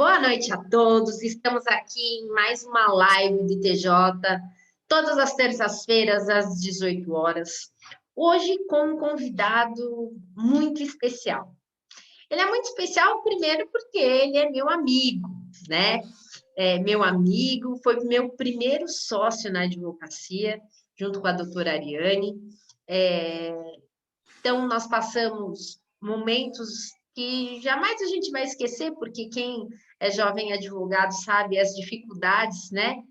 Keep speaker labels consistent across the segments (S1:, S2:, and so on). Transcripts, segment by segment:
S1: Boa noite a todos. Estamos aqui em mais uma live de TJ, todas as terças-feiras às 18 horas. Hoje com um convidado muito especial. Ele é muito especial, primeiro, porque ele é meu amigo, né? Meu amigo, foi meu primeiro sócio na advocacia, junto com a doutora Ariane. Então, nós passamos momentos que jamais a gente vai esquecer, porque quem é jovem advogado sabe as dificuldades, né,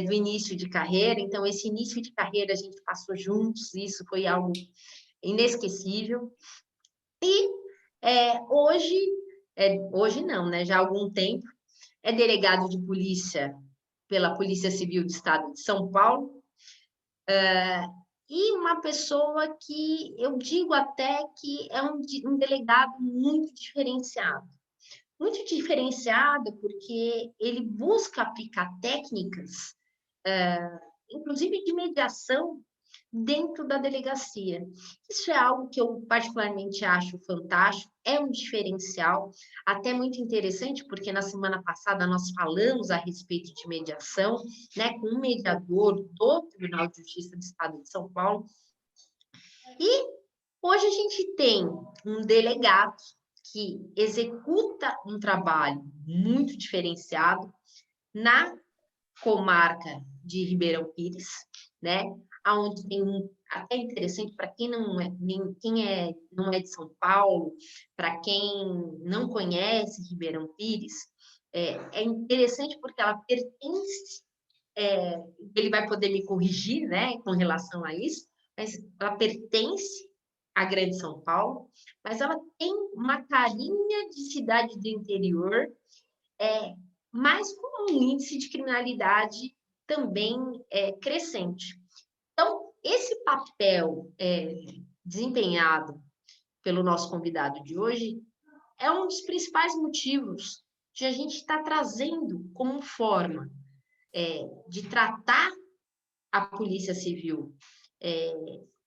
S1: do início de carreira. Então, esse início de carreira a gente passou juntos, isso foi algo inesquecível. E hoje não, né, já há algum tempo, é delegado de polícia pela Polícia Civil do Estado de São Paulo, e uma pessoa que eu digo até que é um delegado muito diferenciado. Muito diferenciado porque ele busca aplicar técnicas, inclusive de mediação, dentro da delegacia. Isso é algo que eu particularmente acho fantástico, é um diferencial, até muito interessante, porque na semana passada nós falamos a respeito de mediação, né, com um mediador do Tribunal de Justiça do Estado de São Paulo, e hoje a gente tem um delegado que executa um trabalho muito diferenciado na comarca de Ribeirão Pires, né? Onde tem até interessante para quem não é de São Paulo, para quem não conhece Ribeirão Pires, é interessante porque ela pertence, ele vai poder me corrigir, né, com relação a isso, mas ela pertence à Grande São Paulo, mas ela tem uma carinha de cidade do interior, mas com um índice de criminalidade também crescente. Então, esse papel desempenhado pelo nosso convidado de hoje é um dos principais motivos de a gente estar trazendo como forma de tratar a Polícia Civil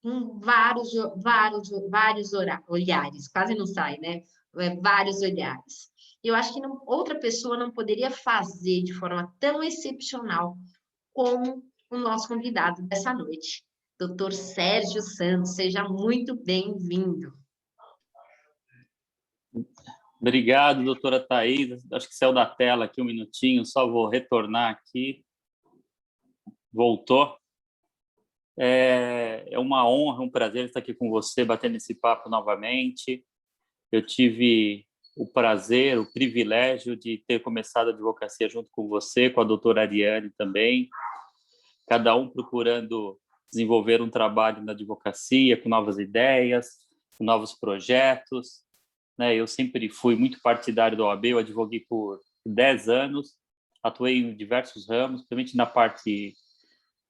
S1: com vários olhares, quase não sai, né? Vários olhares. Eu acho que outra pessoa não poderia fazer de forma tão excepcional como o nosso convidado dessa noite, Dr. Sérgio Santos. Seja muito bem-vindo.
S2: Obrigado, doutora Thaís. Acho que saiu da tela aqui um minutinho, só vou retornar aqui. Voltou. É uma honra, um prazer estar aqui com você, batendo esse papo novamente. Eu tive o prazer, o privilégio de ter começado a advocacia junto com você, com a doutora Ariane também, cada um procurando desenvolver um trabalho na advocacia, com novas ideias, com novos projetos, né? Eu sempre fui muito partidário da OAB, eu advoguei por 10 anos, atuei em diversos ramos, principalmente na parte,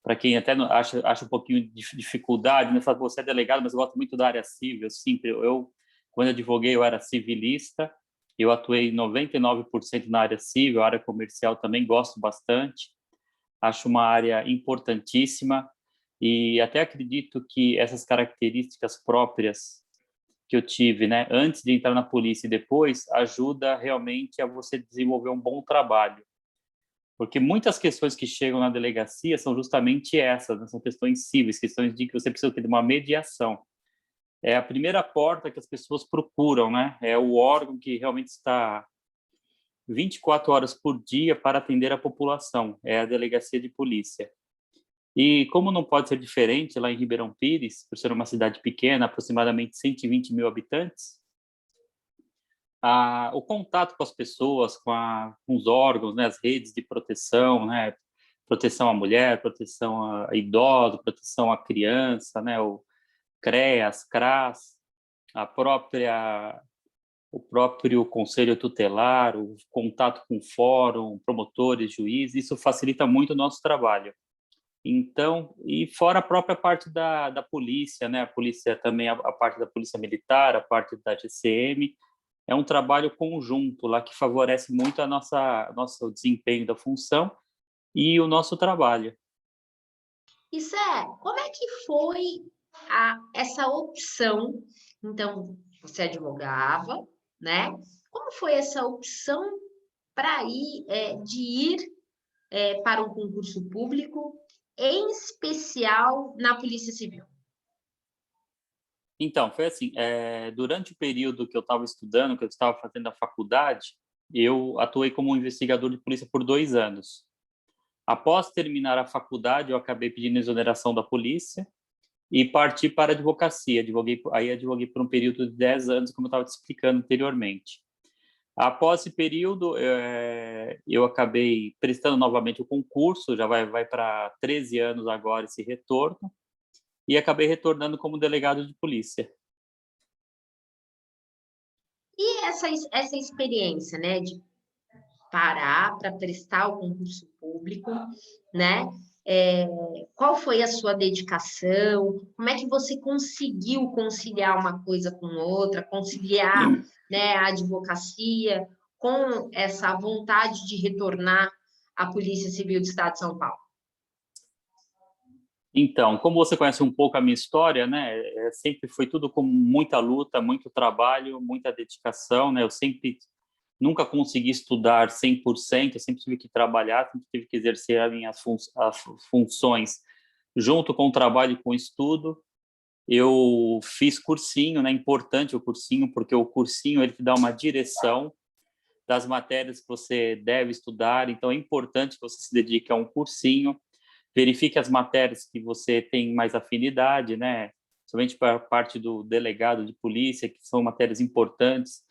S2: para quem até acha um pouquinho de dificuldade, né? Fala, você é delegado, mas eu gosto muito da área civil. Quando advoguei, eu era civilista, eu atuei 99% na área civil, a área comercial também gosto bastante, acho uma área importantíssima e até acredito que essas características próprias que eu tive, né, antes de entrar na polícia e depois, ajuda realmente a você desenvolver um bom trabalho. Porque muitas questões que chegam na delegacia são justamente essas, né? São questões cíveis, questões de que você precisa ter uma mediação. É a primeira porta que as pessoas procuram, né? É o órgão que realmente está 24 horas por dia para atender a população, é a delegacia de polícia. E como não pode ser diferente lá em Ribeirão Pires, por ser uma cidade pequena, aproximadamente 120 mil habitantes, o contato com as pessoas, com os órgãos, né, as redes de proteção, né, proteção à mulher, proteção a idoso, proteção à criança, né, o CREAS, CRAS, o próprio conselho tutelar, o contato com o fórum, promotores, juízes, isso facilita muito o nosso trabalho. Então, e fora a própria parte da polícia, né? A polícia também, a parte da polícia militar, a parte da GCM, é um trabalho conjunto lá que favorece muito nosso desempenho da função e o nosso trabalho.
S1: Isso como é que foi essa opção? Então, você advogava, né? Como foi essa opção de ir para um concurso público, em especial na Polícia Civil?
S2: Então, foi assim, durante o período que eu estava estudando, que eu estava fazendo a faculdade, eu atuei como investigador de polícia por 2 anos. Após terminar a faculdade, eu acabei pedindo exoneração da polícia e parti para a advocacia. Advoguei por um período de 10 anos, como eu estava te explicando anteriormente. Após esse período, eu acabei prestando novamente o concurso, já vai para 13 anos agora esse retorno, e acabei retornando como delegado de polícia.
S1: E essa experiência, né, de parar para prestar o concurso público, né? Qual foi a sua dedicação? Como é que você conseguiu conciliar uma coisa com outra, conciliar, né, a advocacia com essa vontade de retornar à Polícia Civil do Estado de São Paulo?
S2: Então, como você conhece um pouco a minha história, né, sempre foi tudo com muita luta, muito trabalho, muita dedicação, né? Eu nunca consegui estudar 100%, eu sempre tive que trabalhar, sempre tive que exercer as funções junto com o trabalho e com o estudo. Eu fiz cursinho, né? Importante o cursinho, porque o cursinho ele te dá uma direção das matérias que você deve estudar, então é importante que você se dedique a um cursinho, verifique as matérias que você tem mais afinidade, né? Somente para a parte do delegado de polícia, que são matérias importantes,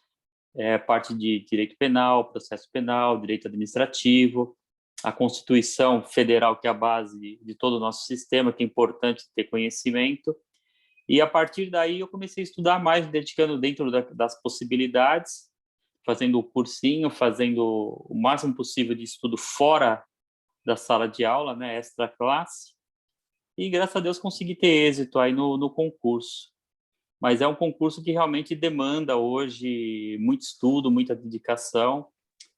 S2: parte de direito penal, processo penal, direito administrativo, a Constituição Federal, que é a base de todo o nosso sistema, que é importante ter conhecimento. E a partir daí eu comecei a estudar mais, dedicando dentro das possibilidades, fazendo o cursinho, fazendo o máximo possível de estudo fora da sala de aula, né, extra classe. E graças a Deus consegui ter êxito aí no concurso. Mas é um concurso que realmente demanda hoje muito estudo, muita dedicação,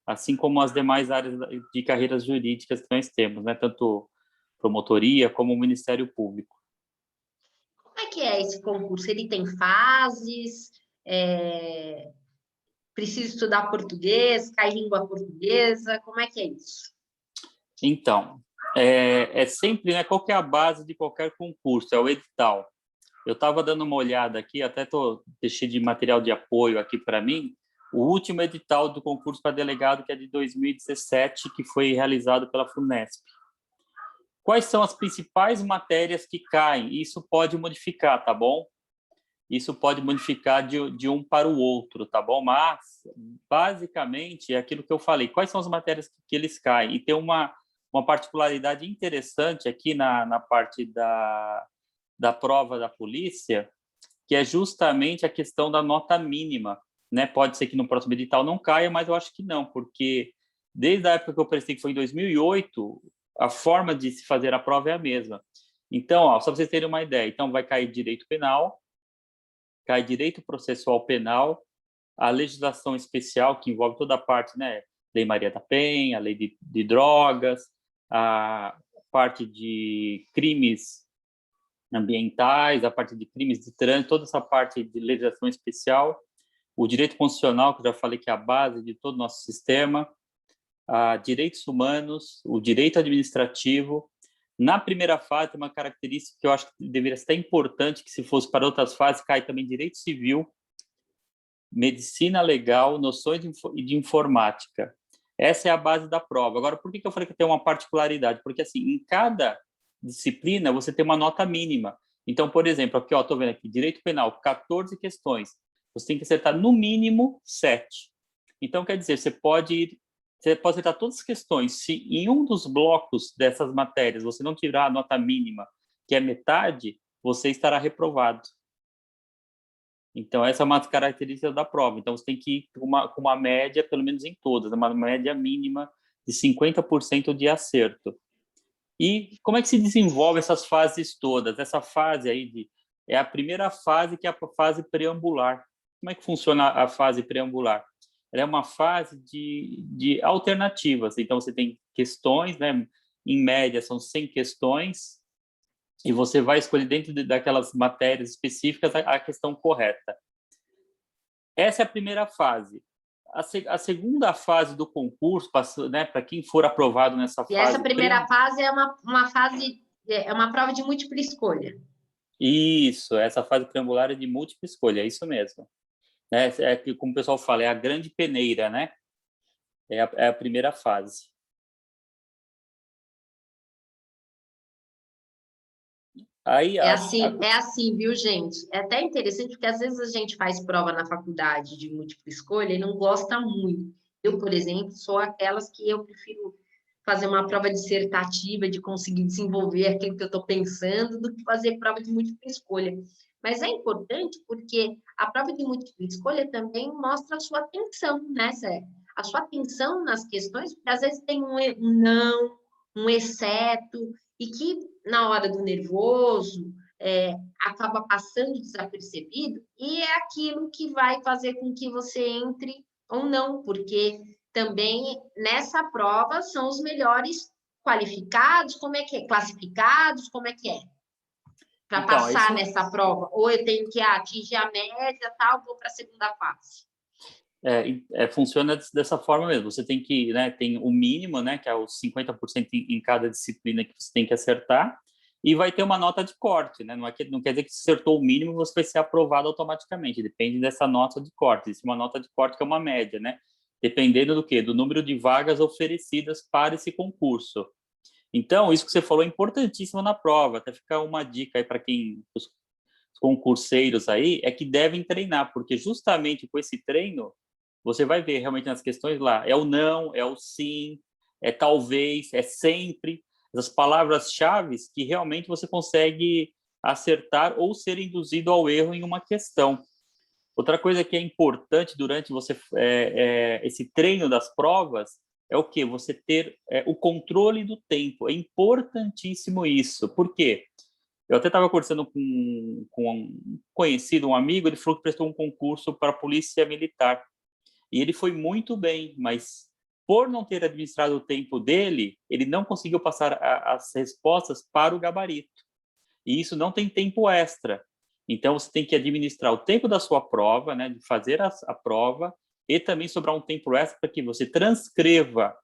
S2: assim como as demais áreas de carreiras jurídicas que nós temos, né, tanto promotoria como o Ministério Público.
S1: Como é que é esse concurso? Ele tem fases? Precisa estudar português? Cai língua portuguesa? Como é que é isso?
S2: Então, sempre, né, qual que é a base de qualquer concurso? É o edital. Eu estava dando uma olhada aqui, deixei de material de apoio aqui para mim, o último edital do concurso para delegado, que é de 2017, que foi realizado pela FUNESP. Quais são as principais matérias que caem? Isso pode modificar, tá bom? Isso pode modificar de um para o outro, tá bom? Mas, basicamente, é aquilo que eu falei. Quais são as matérias que eles caem? E tem uma particularidade interessante aqui na parte da prova da polícia, que é justamente a questão da nota mínima, né? Pode ser que no próximo edital não caia, mas eu acho que não, porque desde a época que eu prestei, que foi em 2008, a forma de se fazer a prova é a mesma. Então, só para vocês terem uma ideia, então vai cair direito penal, cai direito processual penal, a legislação especial, que envolve toda a parte, né? Lei Maria da Penha, a lei de drogas, a parte de crimes ambientais, a parte de crimes de trânsito, toda essa parte de legislação especial, o direito constitucional, que eu já falei que é a base de todo o nosso sistema, direitos humanos, o direito administrativo. Na primeira fase, tem uma característica que eu acho que deveria ser importante, que se fosse para outras fases, cai também direito civil, medicina legal, noções de informática. Essa é a base da prova. Agora, por que eu falei que tem uma particularidade? Porque, assim, em cada disciplina, você tem uma nota mínima. Então, por exemplo, aqui, estou vendo aqui, direito penal, 14 questões. Você tem que acertar no mínimo 7. Então, quer dizer, você pode acertar todas as questões. Se em um dos blocos dessas matérias você não tirar a nota mínima, que é metade, você estará reprovado. Então, essa é uma característica da prova. Então, você tem que ir com uma média, pelo menos em todas, uma média mínima de 50% de acerto. E como é que se desenvolve essas fases todas? Essa fase aí é a primeira fase, que é a fase preambular. Como é que funciona a fase preambular? Ela é uma fase de alternativas. Então, você tem questões, né? Em média, são 100 questões, e você vai escolher dentro daquelas matérias específicas a questão correta. Essa é a primeira fase. A segunda fase do concurso, né, para quem for aprovado nessa
S1: E
S2: fase...
S1: essa primeira fase é uma fase, é uma prova de múltipla escolha.
S2: Isso, essa fase triangular é de múltipla escolha, é isso mesmo. É que, como o pessoal fala, é a grande peneira, né? É a primeira fase. Aí,
S1: É assim, viu, gente? É até interessante, porque às vezes a gente faz prova na faculdade de múltipla escolha e não gosta muito. Eu, por exemplo, sou aquelas que eu prefiro fazer uma prova dissertativa, de conseguir desenvolver aquilo que eu estou pensando, do que fazer prova de múltipla escolha. Mas é importante porque a prova de múltipla escolha também mostra a sua atenção, né, Sérgio? A sua atenção nas questões, porque às vezes tem um não, um exceto, e que na hora do nervoso acaba passando desapercebido, e é aquilo que vai fazer com que você entre ou não, porque também nessa prova são os melhores qualificados, como é que é? Classificados, como é que é? Para
S2: então,
S1: passar nessa prova, ou eu tenho que atingir a média, tal, vou para a segunda fase.
S2: Funciona dessa forma mesmo. Você tem que, né, tem o mínimo, né, que é os 50% em cada disciplina que você tem que acertar, e vai ter uma nota de corte, né? Não quer dizer que se acertou o mínimo, você vai ser aprovado automaticamente. Depende dessa nota de corte. Existe uma nota de corte que é uma média, né? Dependendo do quê? Do número de vagas oferecidas para esse concurso. Então, isso que você falou é importantíssimo na prova. Até ficar uma dica aí para quem os concurseiros aí é que devem treinar, porque justamente com esse treino você vai ver realmente nas questões lá, é o não, é o sim, é talvez, é sempre, as palavras-chave que realmente você consegue acertar ou ser induzido ao erro em uma questão. Outra coisa que é importante durante esse treino das provas é o que? Você ter o controle do tempo. É importantíssimo isso. Por quê? Eu até estava conversando com um conhecido, um amigo, ele falou que prestou um concurso para a Polícia Militar. E ele foi muito bem, mas por não ter administrado o tempo dele, ele não conseguiu passar as respostas para o gabarito. E isso não tem tempo extra. Então, você tem que administrar o tempo da sua prova, né, de fazer a prova, e também sobrar um tempo extra para que você transcreva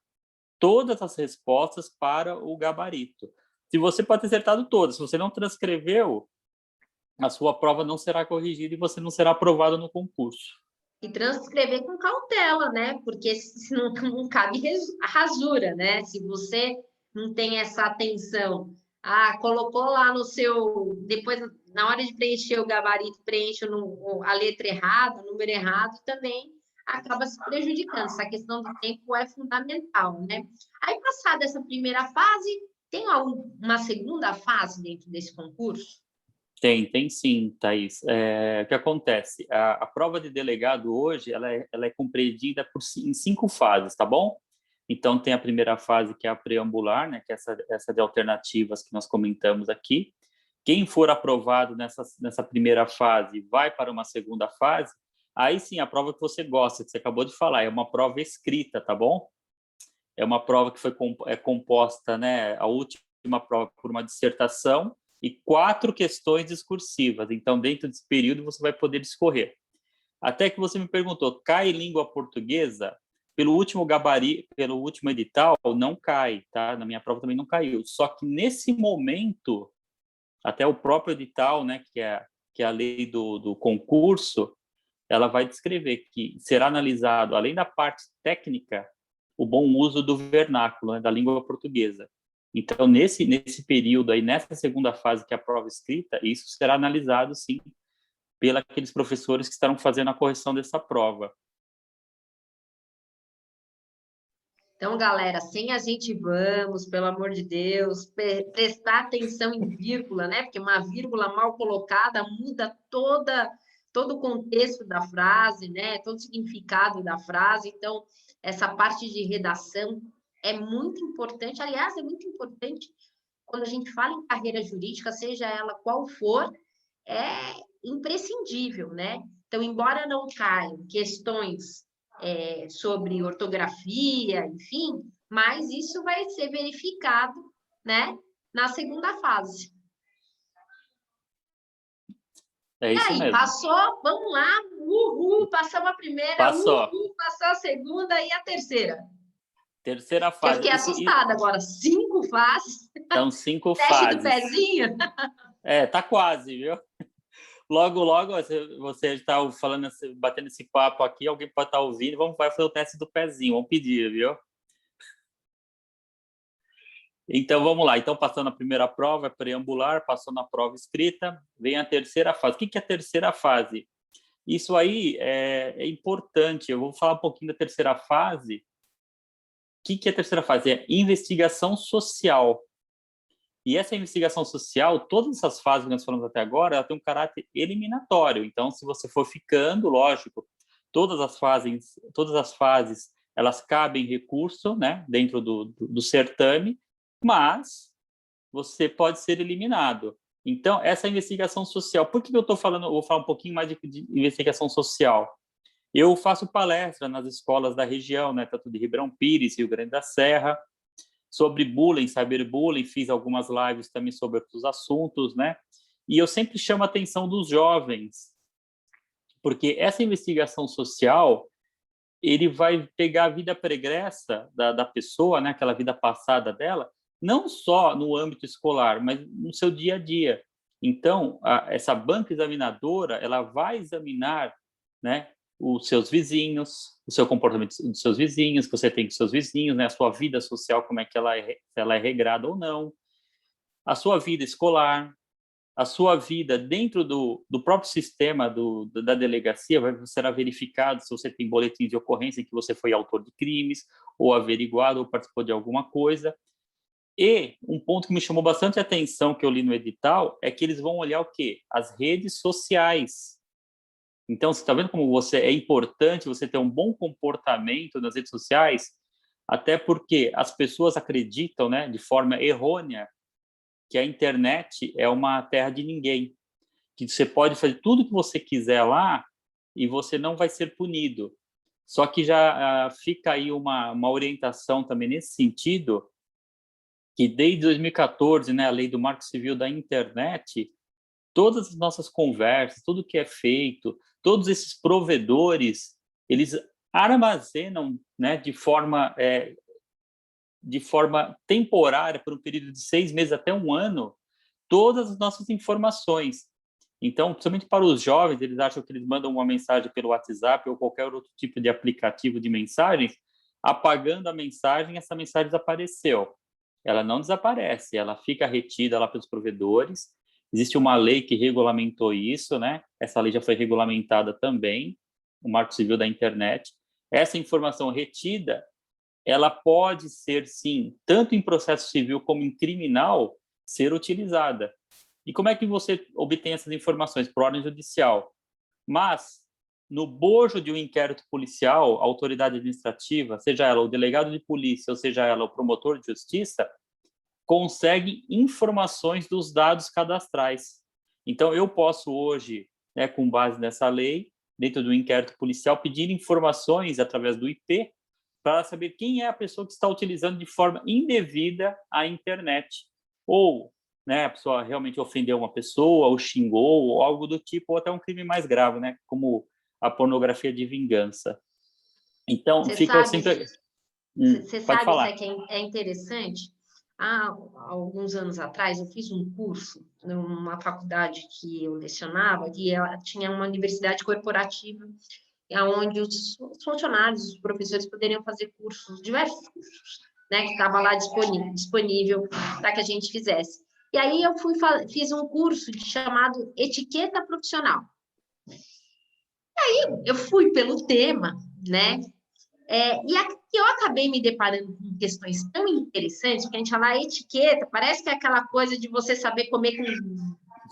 S2: todas as respostas para o gabarito. Se você pode ter acertado todas, se você não transcreveu, a sua prova não será corrigida e você não será aprovado no concurso.
S1: E transcrever com cautela, né? Porque se não cabe rasura, né? Se você não tem essa atenção, colocou lá no seu... Depois, na hora de preencher o gabarito, preenche a letra errada, o número errado, também acaba se prejudicando. Essa questão do tempo é fundamental, né? Aí, passada essa primeira fase, tem uma segunda fase dentro desse concurso?
S2: Tem sim, Thaís. O que acontece? A prova de delegado hoje ela é compreendida em 5 fases, tá bom? Então, tem a primeira fase, que é a preambular, né, que é essa de alternativas que nós comentamos aqui. Quem for aprovado nessa primeira fase vai para uma segunda fase. Aí sim, a prova que você gosta, que você acabou de falar, é uma prova escrita, tá bom? É uma prova que foi composta, né, a última prova por uma dissertação e 4 questões discursivas. Então, dentro desse período, você vai poder discorrer. Até que você me perguntou, cai língua portuguesa? Pelo último gabarito, pelo último edital, não cai, tá? Na minha prova também não caiu. Só que nesse momento, até o próprio edital, né, que é a lei do concurso, ela vai descrever que será analisado, além da parte técnica, o bom uso do vernáculo, né, da língua portuguesa. Então, nesse período aí, nessa segunda fase, que é a prova escrita, isso será analisado, sim, pelos professores que estarão fazendo a correção dessa prova.
S1: Então, galera, sem a gente vamos, pelo amor de Deus, prestar atenção em vírgula, né? Porque uma vírgula mal colocada muda todo o contexto da frase, né? Todo o significado da frase. Então, essa parte de redação é muito importante. Aliás, é muito importante quando a gente fala em carreira jurídica, seja ela qual for, é imprescindível, né? Então, embora não caiam questões sobre ortografia, enfim, mas isso vai ser verificado, né, na segunda fase.
S2: É
S1: E
S2: isso
S1: aí,
S2: mesmo.
S1: passou, vamos lá, uhul, passamos a primeira,
S2: Passou.
S1: uhul, passou a segunda e a terceira.
S2: Terceira
S1: Que eu
S2: fase.
S1: fiquei assustada agora, 5 fases,
S2: São 5
S1: teste do
S2: fases.
S1: pezinho.
S2: Tá quase, viu? Logo, logo, você está falando, batendo esse papo aqui, alguém pode estar ouvindo, vamos fazer o teste do pezinho, vamos pedir, viu? Então, vamos lá. Então, passando a primeira prova, é preambular, passou na prova escrita, vem a terceira fase. O que é a terceira fase? Isso aí é importante. Eu vou falar um pouquinho da terceira fase. O que é a terceira fase? É investigação social. E essa investigação social, todas essas fases que nós falamos até agora, ela tem um caráter eliminatório. Então, se você for ficando, lógico, todas as fases, elas cabem recurso, né, dentro do certame, mas você pode ser eliminado. Então, essa investigação social, por que eu estou falando, eu vou falar um pouquinho mais de investigação social? Eu faço palestra nas escolas da região, né, tanto de Ribeirão Pires, Rio Grande da Serra, sobre bullying, cyberbullying, fiz algumas lives também sobre outros assuntos, né? E eu sempre chamo a atenção dos jovens, porque essa investigação social, ele vai pegar a vida pregressa da pessoa, né, aquela vida passada dela, não só no âmbito escolar, mas no seu dia a dia. Então, essa banca examinadora, ela vai examinar, né, os seus vizinhos, o seu comportamento dos seus vizinhos, que você tem com seus vizinhos, né, a sua vida social, como é que se ela é regrada ou não, a sua vida escolar, a sua vida dentro do próprio sistema da delegacia será verificado se você tem boletim de ocorrência em que você foi autor de crimes, ou averiguado, ou participou de alguma coisa. E um ponto que me chamou bastante atenção, que eu li no edital, é que eles vão olhar o quê? As redes sociais. Então, você está vendo como é importante você ter um bom comportamento nas redes sociais, até porque as pessoas acreditam, né, de forma errônea, que a internet é uma terra de ninguém, que você pode fazer tudo o que você quiser lá e você não vai ser punido. Só que já fica aí uma orientação também nesse sentido, que desde 2014, né, a lei do Marco Civil da Internet, todas as nossas conversas, tudo que é feito, todos esses provedores, eles armazenam, né, de forma temporária, por um período de 6 meses até um ano, todas as nossas informações. Então, principalmente para os jovens, eles acham que eles mandam uma mensagem pelo WhatsApp ou qualquer outro tipo de aplicativo de mensagens, apagando a mensagem, essa mensagem desapareceu. Ela não desaparece, ela fica retida lá pelos provedores. Existe uma lei que regulamentou isso, né? Essa lei já foi regulamentada também, o Marco Civil da Internet. Essa informação retida, ela pode ser, sim, tanto em processo civil como em criminal, ser utilizada. E como é que você obtém essas informações? Por ordem judicial. Mas, no bojo de um inquérito policial, a autoridade administrativa, seja ela o delegado de polícia, ou seja ela o promotor de justiça, consegue informações dos dados cadastrais. Então, eu posso hoje, né, com base nessa lei, dentro do inquérito policial, pedir informações através do IP para saber quem é a pessoa que está utilizando de forma indevida a internet. Ou, né, a pessoa realmente ofendeu uma pessoa, ou xingou, ou algo do tipo, ou até um crime mais grave, né, como a pornografia de vingança. Então,
S1: Você
S2: fica
S1: sabe,
S2: sempre...
S1: você
S2: pode
S1: sabe, Zé,
S2: falar.
S1: que é interessante? Há alguns anos atrás, eu fiz um curso numa faculdade que eu lecionava, que ela tinha uma universidade corporativa, onde os funcionários, os professores poderiam fazer cursos, diversos cursos, né, que estava lá disponível para que a gente fizesse. E aí eu fiz um curso chamado Etiqueta Profissional. Aí eu fui pelo tema, né? E eu acabei me deparando com questões tão interessantes, porque a gente fala etiqueta, parece que é aquela coisa de você saber comer com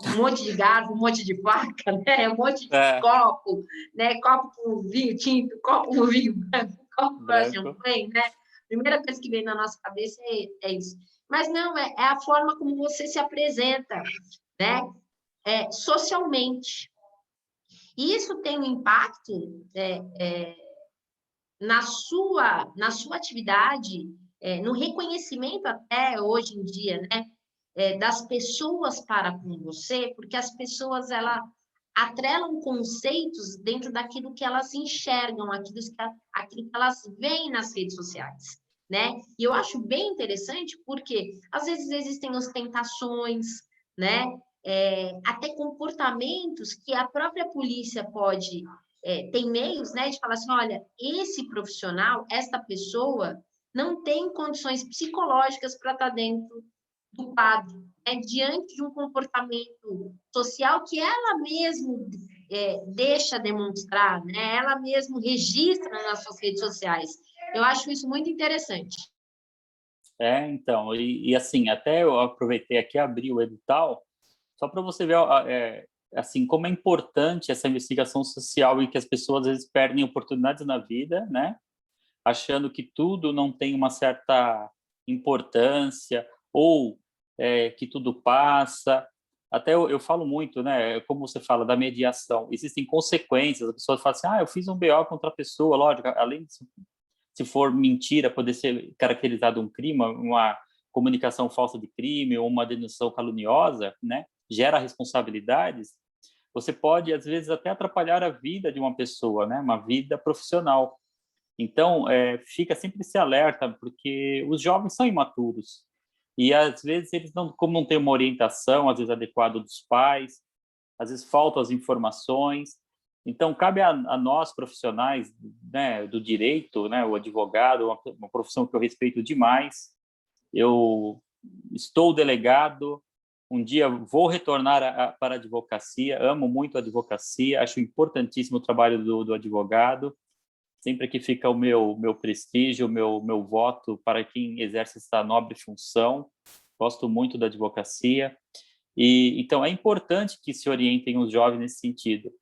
S1: um monte de garfo, um monte de faca, né? Um monte de copo, né? Copo com vinho tinto, copo com vinho branco, copo com champanhe, né? Primeira coisa que vem na nossa cabeça é isso. Mas não, é a forma como você se apresenta, né? Socialmente. E isso tem um impacto na sua atividade, no reconhecimento até hoje em dia, né? Das pessoas para com você, porque as pessoas, atrelam conceitos dentro daquilo que elas enxergam, aquilo que elas veem nas redes sociais, né? E eu acho bem interessante porque, às vezes, existem ostentações, né? Até comportamentos que a própria polícia pode... tem meios, né, de falar assim, olha, esse profissional, esta pessoa, não tem condições psicológicas para estar dentro do quadro, diante de um comportamento social que ela mesmo deixa demonstrar, né? Ela mesmo registra nas suas redes sociais. Eu acho isso muito interessante.
S2: Então, e assim, até eu aproveitei aqui e abri o edital, só para você ver assim, como é importante essa investigação social e que as pessoas, às vezes, perdem oportunidades na vida, né? Achando que tudo não tem uma certa importância ou que tudo passa. Até eu falo muito, né? Como você fala da mediação, existem consequências. As pessoas falam assim, eu fiz um BO contra a pessoa, lógico, além de se for mentira, poder ser caracterizado um crime, uma comunicação falsa de crime ou uma denúncia caluniosa, né? Gera responsabilidades. Você pode, às vezes, até atrapalhar a vida de uma pessoa, né? Uma vida profissional. Então, fica sempre esse alerta, porque os jovens são imaturos. E, às vezes, eles não, como não têm uma orientação, às vezes, adequada dos pais, às vezes faltam as informações. Então, cabe a nós, profissionais, né, do direito, né, o advogado, uma profissão que eu respeito demais. Eu estou delegado, um dia vou retornar para a advocacia, amo muito a advocacia, acho importantíssimo o trabalho do advogado, sempre que fica o meu prestígio, o meu voto para quem exerce essa nobre função. Gosto muito da advocacia. Então, é importante que se orientem os jovens nesse sentido,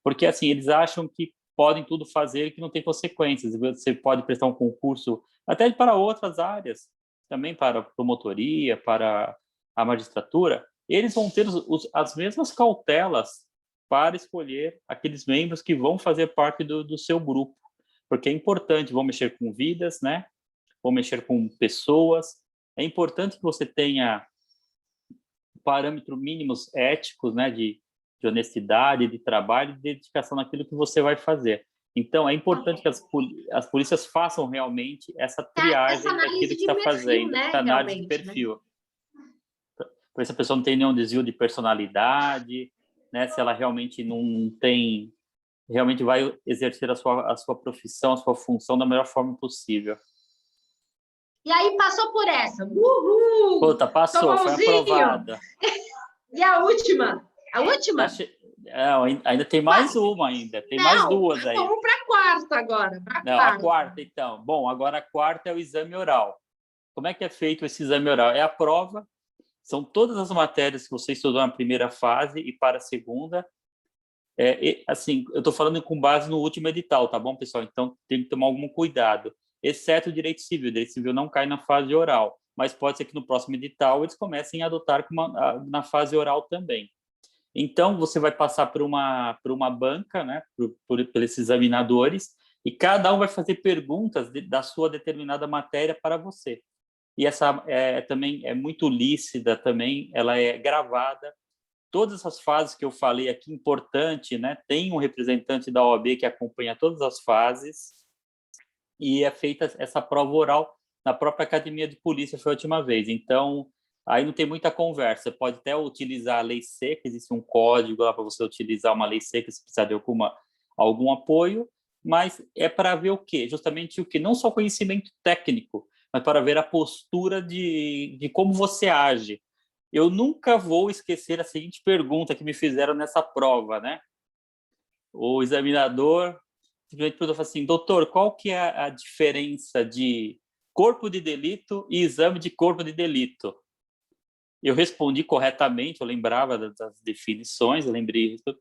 S2: porque assim eles acham que podem tudo fazer e que não tem consequências. Você pode prestar um concurso até para outras áreas, também para a promotoria, para a magistratura. Eles vão ter as mesmas cautelas para escolher aqueles membros que vão fazer parte do seu grupo, porque é importante, vão mexer com vidas, né? Vão mexer com pessoas. É importante que você tenha parâmetros mínimos éticos, né? De honestidade, de trabalho, de dedicação naquilo que você vai fazer. Então, é importante que as polícias façam realmente essa triagem daquilo que está fazendo,
S1: né?
S2: essa análise de perfil. Né? Para se a pessoa não tem nenhum desvio de personalidade, né? Se ela realmente não tem, realmente vai exercer a sua profissão, a sua função da melhor forma possível.
S1: E aí passou por essa. Uhul!
S2: Puta, passou, foi aprovada.
S1: E a última? A última?
S2: Ainda tem mais uma ainda, tem mais duas aí.
S1: Vamos para a quarta agora.
S2: A quarta, então. Bom, agora a quarta é o exame oral. Como é que é feito esse exame oral? É a prova, são todas as matérias que você estudou na primeira fase e para a segunda. Assim, eu estou falando com base no último edital, tá bom, pessoal? Então, tem que tomar algum cuidado, exceto o direito civil. O direito civil não cai na fase oral, mas pode ser que no próximo edital eles comecem a adotar na fase oral também. Então, você vai passar por uma banca, né, por esses examinadores, e cada um vai fazer perguntas da sua determinada matéria para você. E essa também é muito lícita, também, ela é gravada. Todas as fases que eu falei aqui, importante, né, tem um representante da OAB que acompanha todas as fases, e é feita essa prova oral na própria academia de polícia, foi a última vez. Então, aí não tem muita conversa. Você pode até utilizar a lei seca, existe um código lá para você utilizar uma lei seca se precisar de algum apoio, mas é para ver o quê? Justamente o quê? Não só conhecimento técnico, mas para ver a postura de como você age. Eu nunca vou esquecer a seguinte pergunta que me fizeram nessa prova, né? O examinador simplesmente perguntou assim, doutor, qual que é a diferença de corpo de delito e exame de corpo de delito? Eu respondi corretamente, eu lembrava das definições, eu lembrei isso.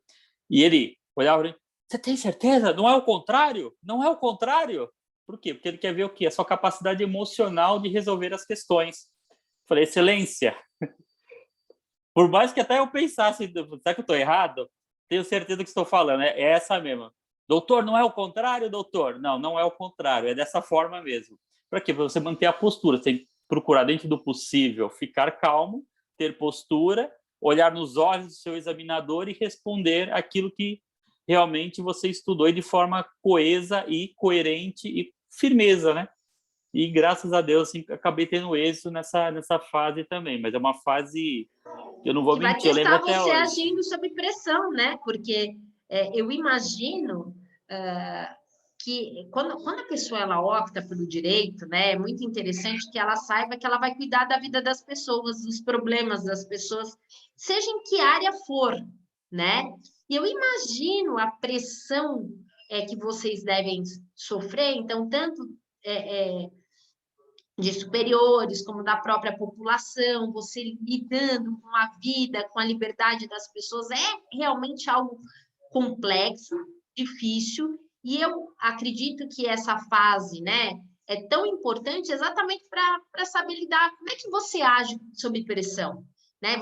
S2: E ele olhava para mim, você tem certeza? Não é o contrário? Não é o contrário? Por quê? Porque ele quer ver o quê? A sua capacidade emocional de resolver as questões. Falei, excelência. Por mais que até eu pensasse, será que eu estou errado? Tenho certeza que estou falando, é essa mesmo. Doutor, não é o contrário, doutor? Não, não é o contrário, é dessa forma mesmo. Para quê? Para você manter a postura, você tem que procurar, dentro do possível, ficar calmo, ter postura, olhar nos olhos do seu examinador e responder aquilo que realmente você estudou e de forma coesa e coerente e firmeza, né? E graças a Deus, assim, acabei tendo êxito nessa fase também, mas é uma fase que eu não vou
S1: Que vai
S2: mentir, eu lembro
S1: testar
S2: até
S1: você
S2: hoje.
S1: agindo sob pressão, né? Porque eu imagino que quando a pessoa ela opta pelo direito, né, é muito interessante que ela saiba que ela vai cuidar da vida das pessoas, dos problemas das pessoas, seja em que área for, né? E eu imagino a pressão que vocês devem sofrer, então, tanto de superiores, como da própria população, você lidando com a vida, com a liberdade das pessoas, é realmente algo complexo, difícil, e eu acredito que essa fase, né, é tão importante exatamente para saber lidar. Como é que você age sob pressão? Né?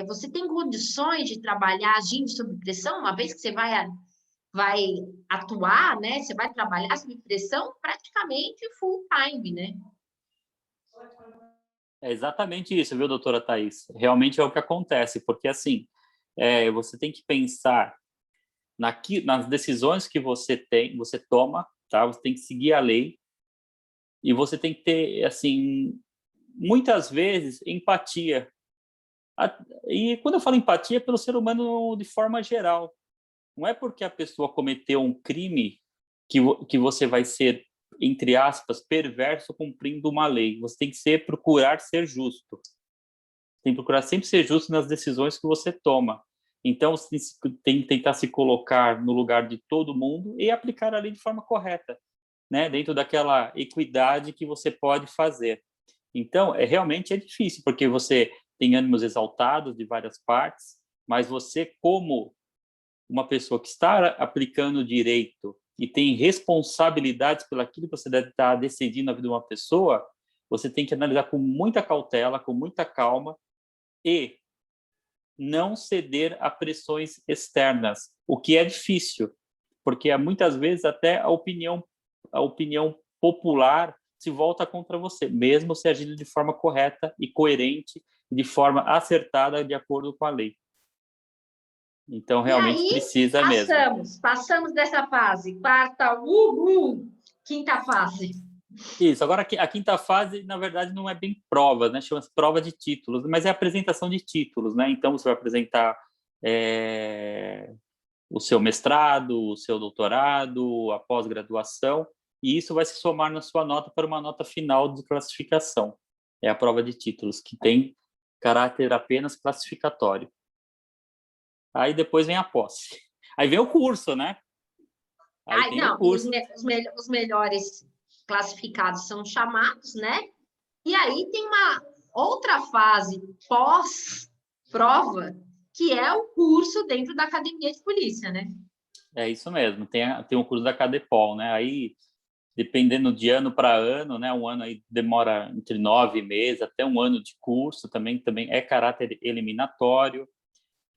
S1: Você tem condições de trabalhar agindo sob pressão, uma vez que você vai atuar, né? Você vai trabalhar sob pressão praticamente full time, né?
S2: É exatamente isso, viu, doutora Thais? Realmente é o que acontece, porque assim, você tem que pensar nas decisões que você toma, tá? Você tem que seguir a lei e você tem que ter, assim, muitas vezes, empatia. E quando eu falo empatia, é pelo ser humano de forma geral. Não é porque a pessoa cometeu um crime que você vai ser, entre aspas, perverso cumprindo uma lei. Você tem que procurar ser justo. Tem que procurar sempre ser justo nas decisões que você toma. Então, você tem que tentar se colocar no lugar de todo mundo e aplicar a lei de forma correta, né? Dentro daquela equidade que você pode fazer. Então, realmente é difícil, porque você tem ânimos exaltados de várias partes, mas você, como uma pessoa que está aplicando o direito e tem responsabilidades pelaquilo que você deve estar decidindo na vida de uma pessoa, você tem que analisar com muita cautela, com muita calma e não ceder a pressões externas, o que é difícil, porque muitas vezes até a opinião popular se volta contra você, mesmo se agindo de forma correta e coerente, de forma acertada de acordo com a lei. Então,
S1: E
S2: realmente
S1: aí,
S2: precisa mesmo.
S1: passamos dessa fase, quarta, quinta fase.
S2: Isso, agora a quinta fase, na verdade, não é bem prova, né? Chama-se prova de títulos, mas é a apresentação de títulos, né? Então, você vai apresentar o seu mestrado, o seu doutorado, a pós-graduação, e isso vai se somar na sua nota para uma nota final de classificação. É a prova de títulos, que tem caráter apenas classificatório. Aí depois vem a posse. Aí vem o curso, né? Aí tem o
S1: Não, e
S2: curso.
S1: os melhores classificados são chamados, né? E aí tem uma outra fase pós-prova, que é o curso dentro da academia de polícia, né?
S2: É isso mesmo, tem o curso da Cadepol, né? Aí, dependendo de ano para ano, né? Um ano aí demora entre 9 meses até um ano de curso, também é caráter eliminatório.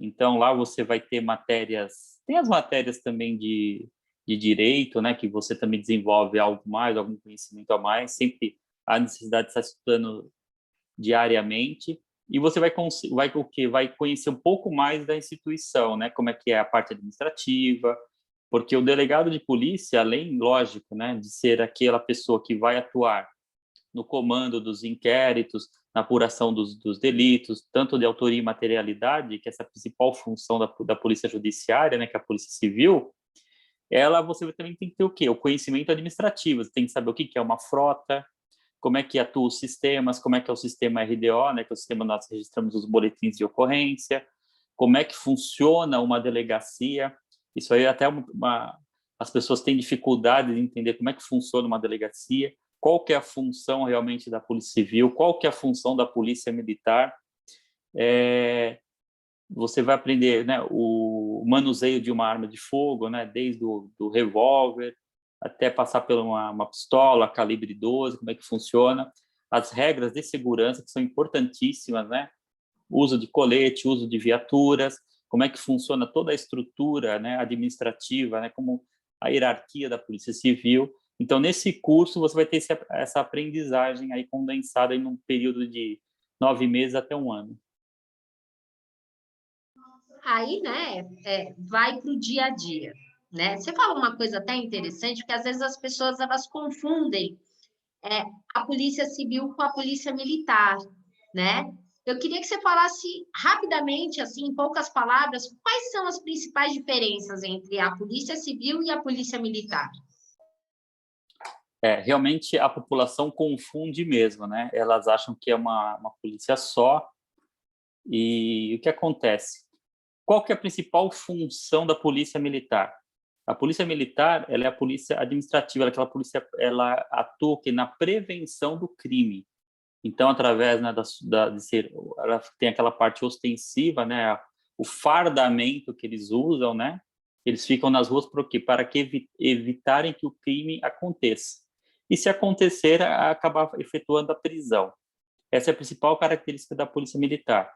S2: Então, lá você vai ter matérias, tem as matérias também de direito, né? Que você também desenvolve algo mais, algum conhecimento a mais, sempre há necessidade de estar estudando diariamente. E você vai conhecer um pouco mais da instituição, né? Como é que é a parte administrativa, porque o delegado de polícia, além, lógico, né, de ser aquela pessoa que vai atuar no comando dos inquéritos, na apuração dos delitos, tanto de autoria e materialidade, que é essa principal função da polícia judiciária, né, que é a polícia civil, você também tem que ter o quê? O conhecimento administrativo, você tem que saber o que é uma frota, como é que atuam os sistemas, como é que é o sistema RDO, né, que é o sistema onde nós registramos os boletins de ocorrência, como é que funciona uma delegacia. Isso aí até as pessoas têm dificuldade de entender como é que funciona uma delegacia, qual que é a função realmente da Polícia Civil, qual que é a função da Polícia Militar. Você vai aprender, né, o manuseio de uma arma de fogo, né, desde do revólver até passar por uma pistola calibre 12, como é que funciona, as regras de segurança que são importantíssimas, né, uso de colete, uso de viaturas, como é que funciona toda a estrutura, né, administrativa, né, como a hierarquia da Polícia Civil. Então, nesse curso, você vai ter essa aprendizagem aí condensada em um período de 9 meses até um ano.
S1: Aí, né, vai para o dia a dia, né? Você fala uma coisa até interessante, porque às vezes as pessoas elas confundem a polícia civil com a polícia militar, né? Eu queria que você falasse rapidamente, assim, em poucas palavras, quais são as principais diferenças entre a polícia civil e a polícia militar?
S2: Realmente a população confunde mesmo, né? Elas acham que é uma polícia só. E o que acontece? Qual que é a principal função da polícia militar? A polícia militar, ela é a polícia administrativa, ela é aquela polícia, ela atua na prevenção do crime. Então, através, né, de ser, ela tem aquela parte ostensiva, né, o fardamento que eles usam, né? Eles ficam nas ruas por quê? Para que evitarem que o crime aconteça. E se acontecer, acabar efetuando a prisão. Essa é a principal característica da polícia militar.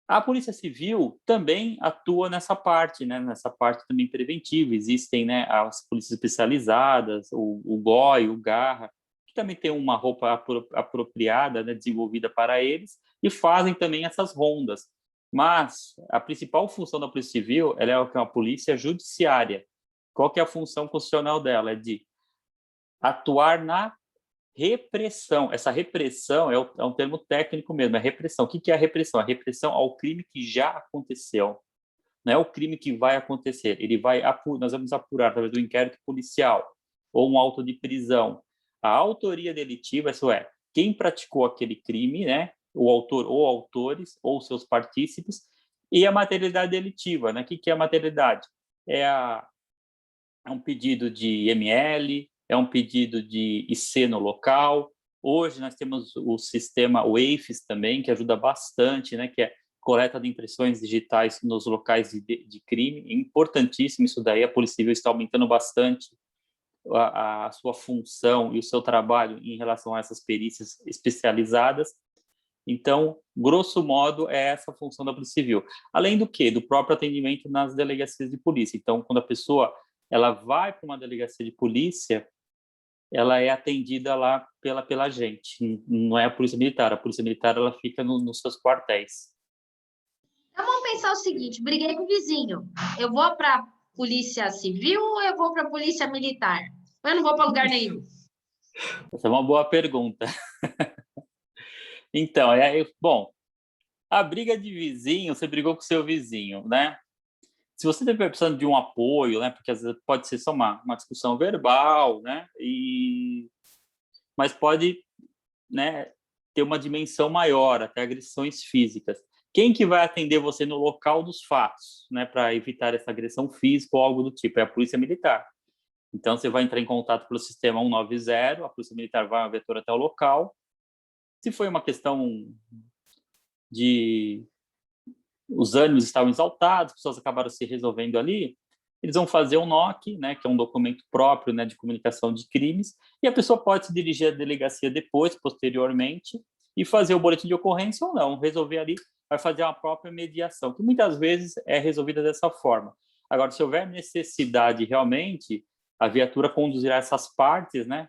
S2: A Polícia Civil também atua nessa parte, né? Nessa parte também preventiva. Existem, né, as polícias especializadas, o GOI, o Garra, que também tem uma roupa apropriada, né, desenvolvida para eles, e fazem também essas rondas. Mas a principal função da Polícia Civil, ela é uma polícia judiciária. Qual que é a função constitucional dela? É de atuar na repressão. Essa repressão é um termo técnico mesmo, é repressão. O que é a repressão? A repressão ao crime que já aconteceu. Não é o crime que vai acontecer. Nós vamos apurar através do inquérito policial ou um auto de prisão a autoria delitiva, isso é, quem praticou aquele crime, né? O autor ou autores ou seus partícipes, e a materialidade delitiva, né? O que é a materialidade? É um pedido de ML, é um pedido de IC no local. Hoje nós temos o sistema WAFES também, que ajuda bastante, né, que é coleta de impressões digitais nos locais de crime. É importantíssimo isso daí, a Polícia Civil está aumentando bastante a sua função e o seu trabalho em relação a essas perícias especializadas. Então, grosso modo, é essa a função da Polícia Civil. Além do quê? Do próprio atendimento nas delegacias de polícia. Então, quando a pessoa ela vai para uma delegacia de polícia, ela é atendida lá pela gente. Não é a Polícia Militar. A Polícia Militar ela fica nos seus quartéis.
S1: Então, vamos pensar o seguinte: briguei com o vizinho. Eu vou para a Polícia Civil ou eu vou para a Polícia Militar? Eu não vou para lugar nenhum.
S2: Essa é uma boa pergunta. Então, bom, a briga de vizinho, você brigou com o seu vizinho, né? Se você estiver precisando de um apoio, né? Porque às vezes pode ser só uma discussão verbal, né? Mas pode, né, ter uma dimensão maior, até agressões físicas. Quem que vai atender você no local dos fatos, né, para evitar essa agressão física ou algo do tipo? É a Polícia Militar. Então, você vai entrar em contato pelo sistema 190, a Polícia Militar vai uma viatura até o local. Se foi uma questão de os ânimos estavam exaltados, as pessoas acabaram se resolvendo ali, eles vão fazer um NOC, né, que é um documento próprio, né, de comunicação de crimes, e a pessoa pode se dirigir à delegacia depois, posteriormente, e fazer o boletim de ocorrência ou não, resolver ali, vai fazer uma própria mediação, que muitas vezes é resolvida dessa forma. Agora, se houver necessidade realmente, a viatura conduzirá essas partes, né,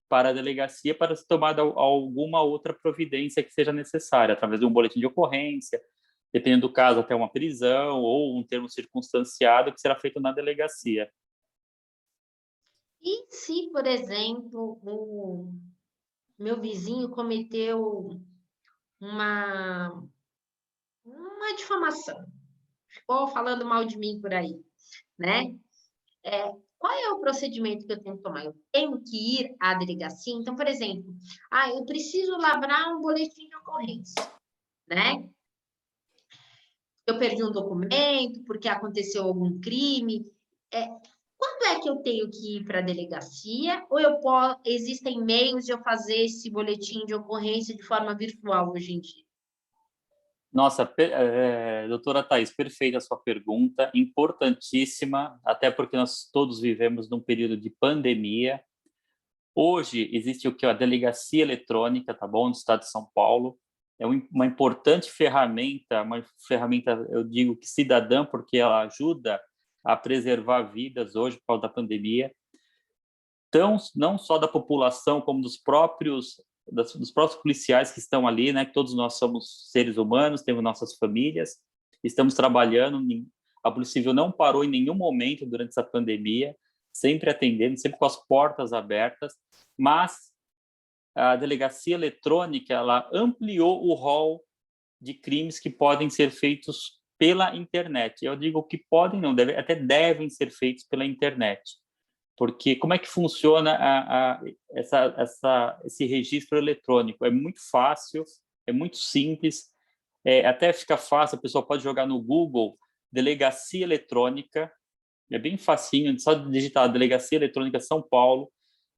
S2: para a delegacia para ser tomada alguma outra providência que seja necessária, através de um boletim de ocorrência, dependendo do caso, até uma prisão ou um termo circunstanciado que será feito na delegacia.
S1: E se, por exemplo, o meu vizinho cometeu uma difamação, ficou falando mal de mim por aí, né? Qual é o procedimento que eu tenho que tomar? Eu tenho que ir à delegacia? Então, por exemplo, eu preciso lavrar um boletim de ocorrência, né? Eu perdi um documento porque aconteceu algum crime. Quando é que eu tenho que ir para a delegacia? Ou existem meios de eu fazer esse boletim de ocorrência de forma virtual hoje em dia?
S2: Nossa, doutora Thais, perfeita a sua pergunta, importantíssima, até porque nós todos vivemos num período de pandemia. Hoje existe o que é a delegacia eletrônica, tá bom, no estado de São Paulo. É uma importante ferramenta, eu digo que cidadã, porque ela ajuda a preservar vidas hoje por causa da pandemia. Então, não só da população, como dos próprios dos próprios policiais que estão ali, né? Que todos nós somos seres humanos, temos nossas famílias, estamos trabalhando. A Polícia Civil não parou em nenhum momento durante essa pandemia, sempre atendendo, sempre com as portas abertas, mas a delegacia eletrônica ela ampliou o rol de crimes que podem ser feitos pela internet. Eu digo que podem, não, até devem ser feitos pela internet. Porque como é que funciona esse registro eletrônico? É muito fácil, é muito simples, até fica fácil, a pessoa pode jogar no Google delegacia eletrônica, é bem facinho, só digitar delegacia eletrônica São Paulo,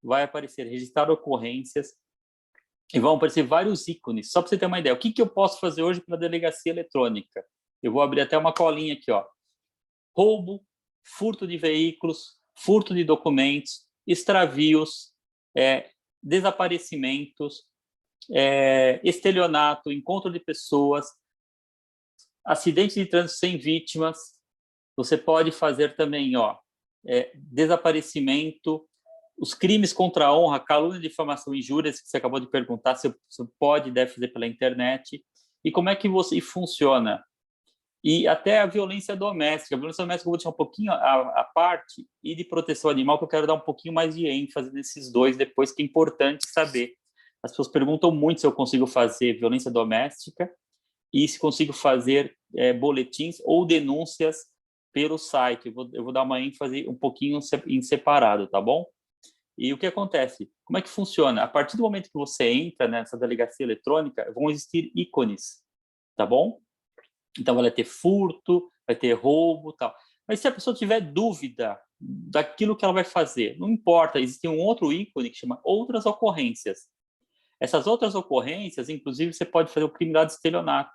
S2: vai aparecer registrar ocorrências, e vão aparecer vários ícones. Só para você ter uma ideia, o que eu posso fazer hoje pela delegacia eletrônica? Eu vou abrir até uma colinha aqui, ó. Roubo, furto de veículos, furto de documentos, extravios, desaparecimentos, estelionato, encontro de pessoas, acidente de trânsito sem vítimas. Você pode fazer também, ó, desaparecimento, os crimes contra a honra, calúnia, difamação e injúrias, que você acabou de perguntar, se você pode e deve fazer pela internet. E como é que funciona? E até a violência doméstica. A violência doméstica eu vou deixar um pouquinho à parte, e de proteção animal, que eu quero dar um pouquinho mais de ênfase nesses dois depois, que é importante saber. As pessoas perguntam muito se eu consigo fazer violência doméstica e se consigo fazer boletins ou denúncias pelo site. Eu vou dar uma ênfase um pouquinho em separado, tá bom? E o que acontece? Como é que funciona? A partir do momento que você entra nessa delegacia eletrônica, vão existir ícones, tá bom? Então, vai ter furto, vai ter roubo, tal. Mas se a pessoa tiver dúvida daquilo que ela vai fazer, não importa, existe um outro ícone que chama outras ocorrências. Essas outras ocorrências, inclusive, você pode fazer o crime de estelionato.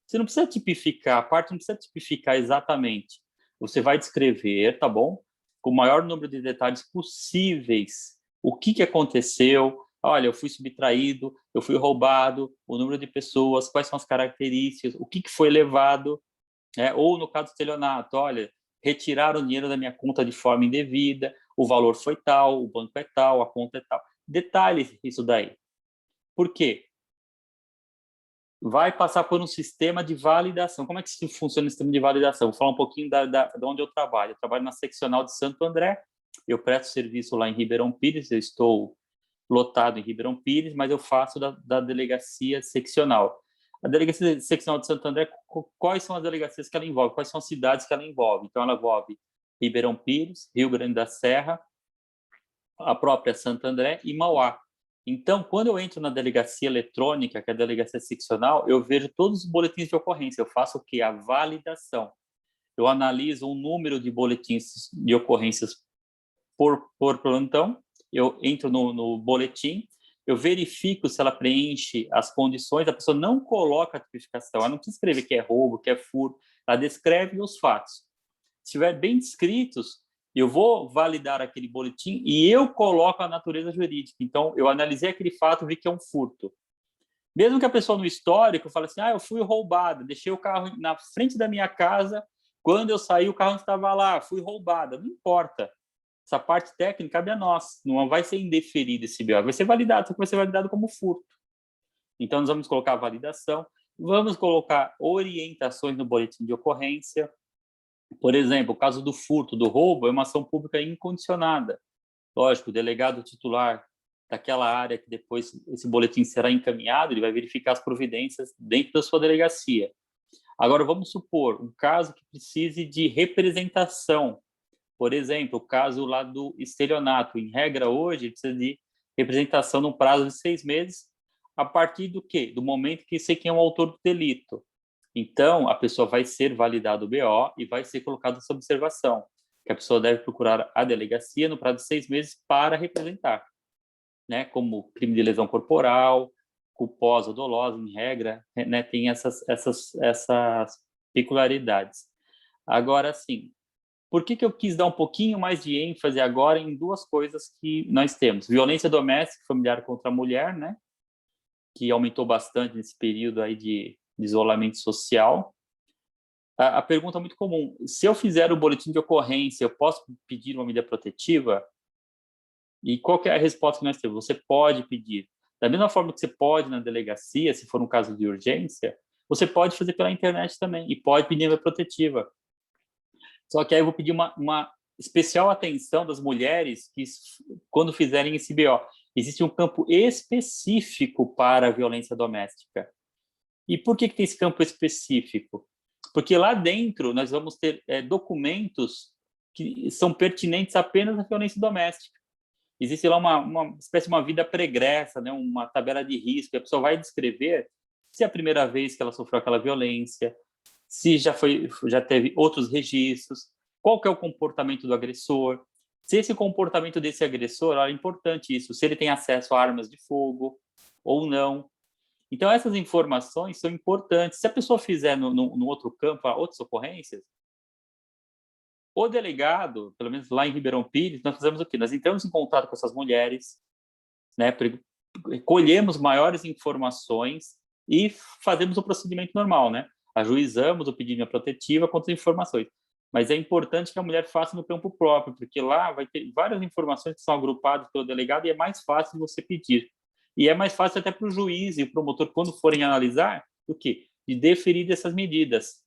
S2: Você não precisa tipificar, a parte não precisa tipificar exatamente. Você vai descrever, tá bom? Com o maior número de detalhes possíveis. O que aconteceu? Olha, eu fui subtraído, eu fui roubado, o número de pessoas, quais são as características, o que foi levado, ou no caso do estelionato, olha, retiraram o dinheiro da minha conta de forma indevida, o valor foi tal, o banco é tal, a conta é tal. Detalhes isso daí. Por quê? Vai passar por um sistema de validação. Como é que funciona o sistema de validação? Vou falar um pouquinho de onde eu trabalho. Eu trabalho na seccional de Santo André, eu presto serviço lá em Ribeirão Pires, eu estou lotado em Ribeirão Pires, mas eu faço da delegacia seccional. A delegacia seccional de Santo André, quais são as delegacias que ela envolve? Quais são as cidades que ela envolve? Então, ela envolve Ribeirão Pires, Rio Grande da Serra, a própria Santo André e Mauá. Então, quando eu entro na delegacia eletrônica, que é a delegacia seccional, eu vejo todos os boletins de ocorrência. Eu faço o quê? A validação. Eu analiso um número de boletins de ocorrências por plantão, eu entro no boletim, eu verifico se ela preenche as condições, a pessoa não coloca a tipificação, ela não precisa escrever que é roubo, que é furto, ela descreve os fatos. Se estiver bem descritos, eu vou validar aquele boletim e eu coloco a natureza jurídica. Então, eu analisei aquele fato, vi que é um furto. Mesmo que a pessoa no histórico fale assim, eu fui roubada, deixei o carro na frente da minha casa, quando eu saí o carro não estava lá, fui roubada, não importa. Essa parte técnica cabe a nós, não vai ser indeferido esse BO, vai ser validado, só que vai ser validado como furto. Então, nós vamos colocar a validação, vamos colocar orientações no boletim de ocorrência. Por exemplo, o caso do furto, do roubo, é uma ação pública incondicionada. Lógico, o delegado titular daquela área que depois esse boletim será encaminhado, ele vai verificar as providências dentro da sua delegacia. Agora, vamos supor um caso que precise de representação. Por exemplo, o caso lá do estelionato. Em regra, hoje, precisa de representação num prazo de 6 meses, a partir do quê? Do momento que sei quem é o autor do delito. Então, a pessoa vai ser validado o BO e vai ser colocado essa observação, que a pessoa deve procurar a delegacia no prazo de 6 meses para representar, né? Como crime de lesão corporal, culposa ou dolosa, em regra, né? Tem essas peculiaridades. Agora, sim, por que eu quis dar um pouquinho mais de ênfase agora em duas coisas que nós temos? Violência doméstica e familiar contra a mulher, né? Que aumentou bastante nesse período aí de isolamento social. A pergunta é muito comum: se eu fizer o boletim de ocorrência, eu posso pedir uma medida protetiva? E qual que é a resposta que nós temos? Você pode pedir. Da mesma forma que você pode na delegacia, se for um caso de urgência, você pode fazer pela internet também e pode pedir medida protetiva. Só que aí eu vou pedir uma especial atenção das mulheres que, quando fizerem esse BO, existe um campo específico para a violência doméstica. E por que tem esse campo específico? Porque lá dentro nós vamos ter documentos que são pertinentes apenas à violência doméstica. Existe lá uma espécie de uma vida pregressa, né? Uma tabela de risco, a pessoa vai descrever se é a primeira vez que ela sofreu aquela violência, se já teve outros registros, qual que é o comportamento do agressor, se esse comportamento desse agressor, é importante isso, se ele tem acesso a armas de fogo ou não. Então, essas informações são importantes. Se a pessoa fizer no outro campo, outras ocorrências, o delegado, pelo menos lá em Ribeirão Pires, nós fazemos o quê? Nós entramos em contato com essas mulheres, né, colhemos maiores informações e fazemos o procedimento normal, né? Ajuizamos o pedido de protetiva contra as informações. Mas é importante que a mulher faça no campo próprio, porque lá vai ter várias informações que são agrupadas pelo delegado e é mais fácil de você pedir. E é mais fácil até para o juiz e o promotor, quando forem analisar, do que de deferir dessas medidas.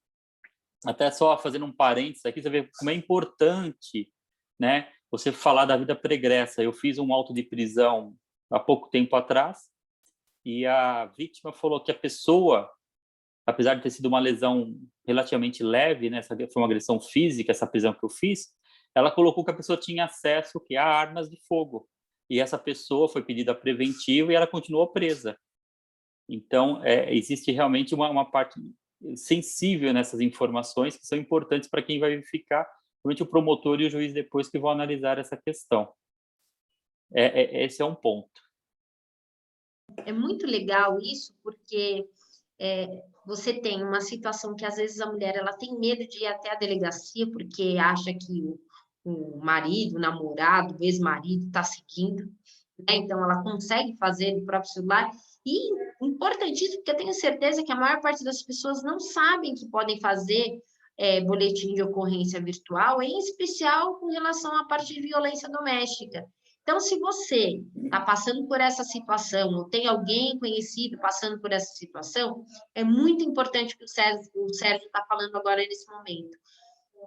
S2: Até só fazendo um parênteses aqui, você vê como é importante, né, você falar da vida pregressa. Eu fiz um auto de prisão há pouco tempo atrás e a vítima falou que a pessoa, apesar de ter sido uma lesão relativamente leve, né, foi uma agressão física, essa prisão que eu fiz, ela colocou que a pessoa tinha acesso a armas de fogo. E essa pessoa foi pedida preventiva e ela continuou presa. Então, existe realmente uma parte sensível nessas informações que são importantes para quem vai verificar, principalmente o promotor e o juiz depois que vão analisar essa questão. Esse é um ponto.
S1: É muito legal isso, porque você tem uma situação que às vezes a mulher ela tem medo de ir até a delegacia porque acha que o marido, o namorado, o ex-marido está seguindo, né? Então ela consegue fazer no próprio celular. E importantíssimo, porque eu tenho certeza que a maior parte das pessoas não sabem que podem fazer boletim de ocorrência virtual, em especial com relação à parte de violência doméstica. Então, se você está passando por essa situação, ou tem alguém conhecido passando por essa situação, é muito importante o que o Sérgio está falando agora nesse momento.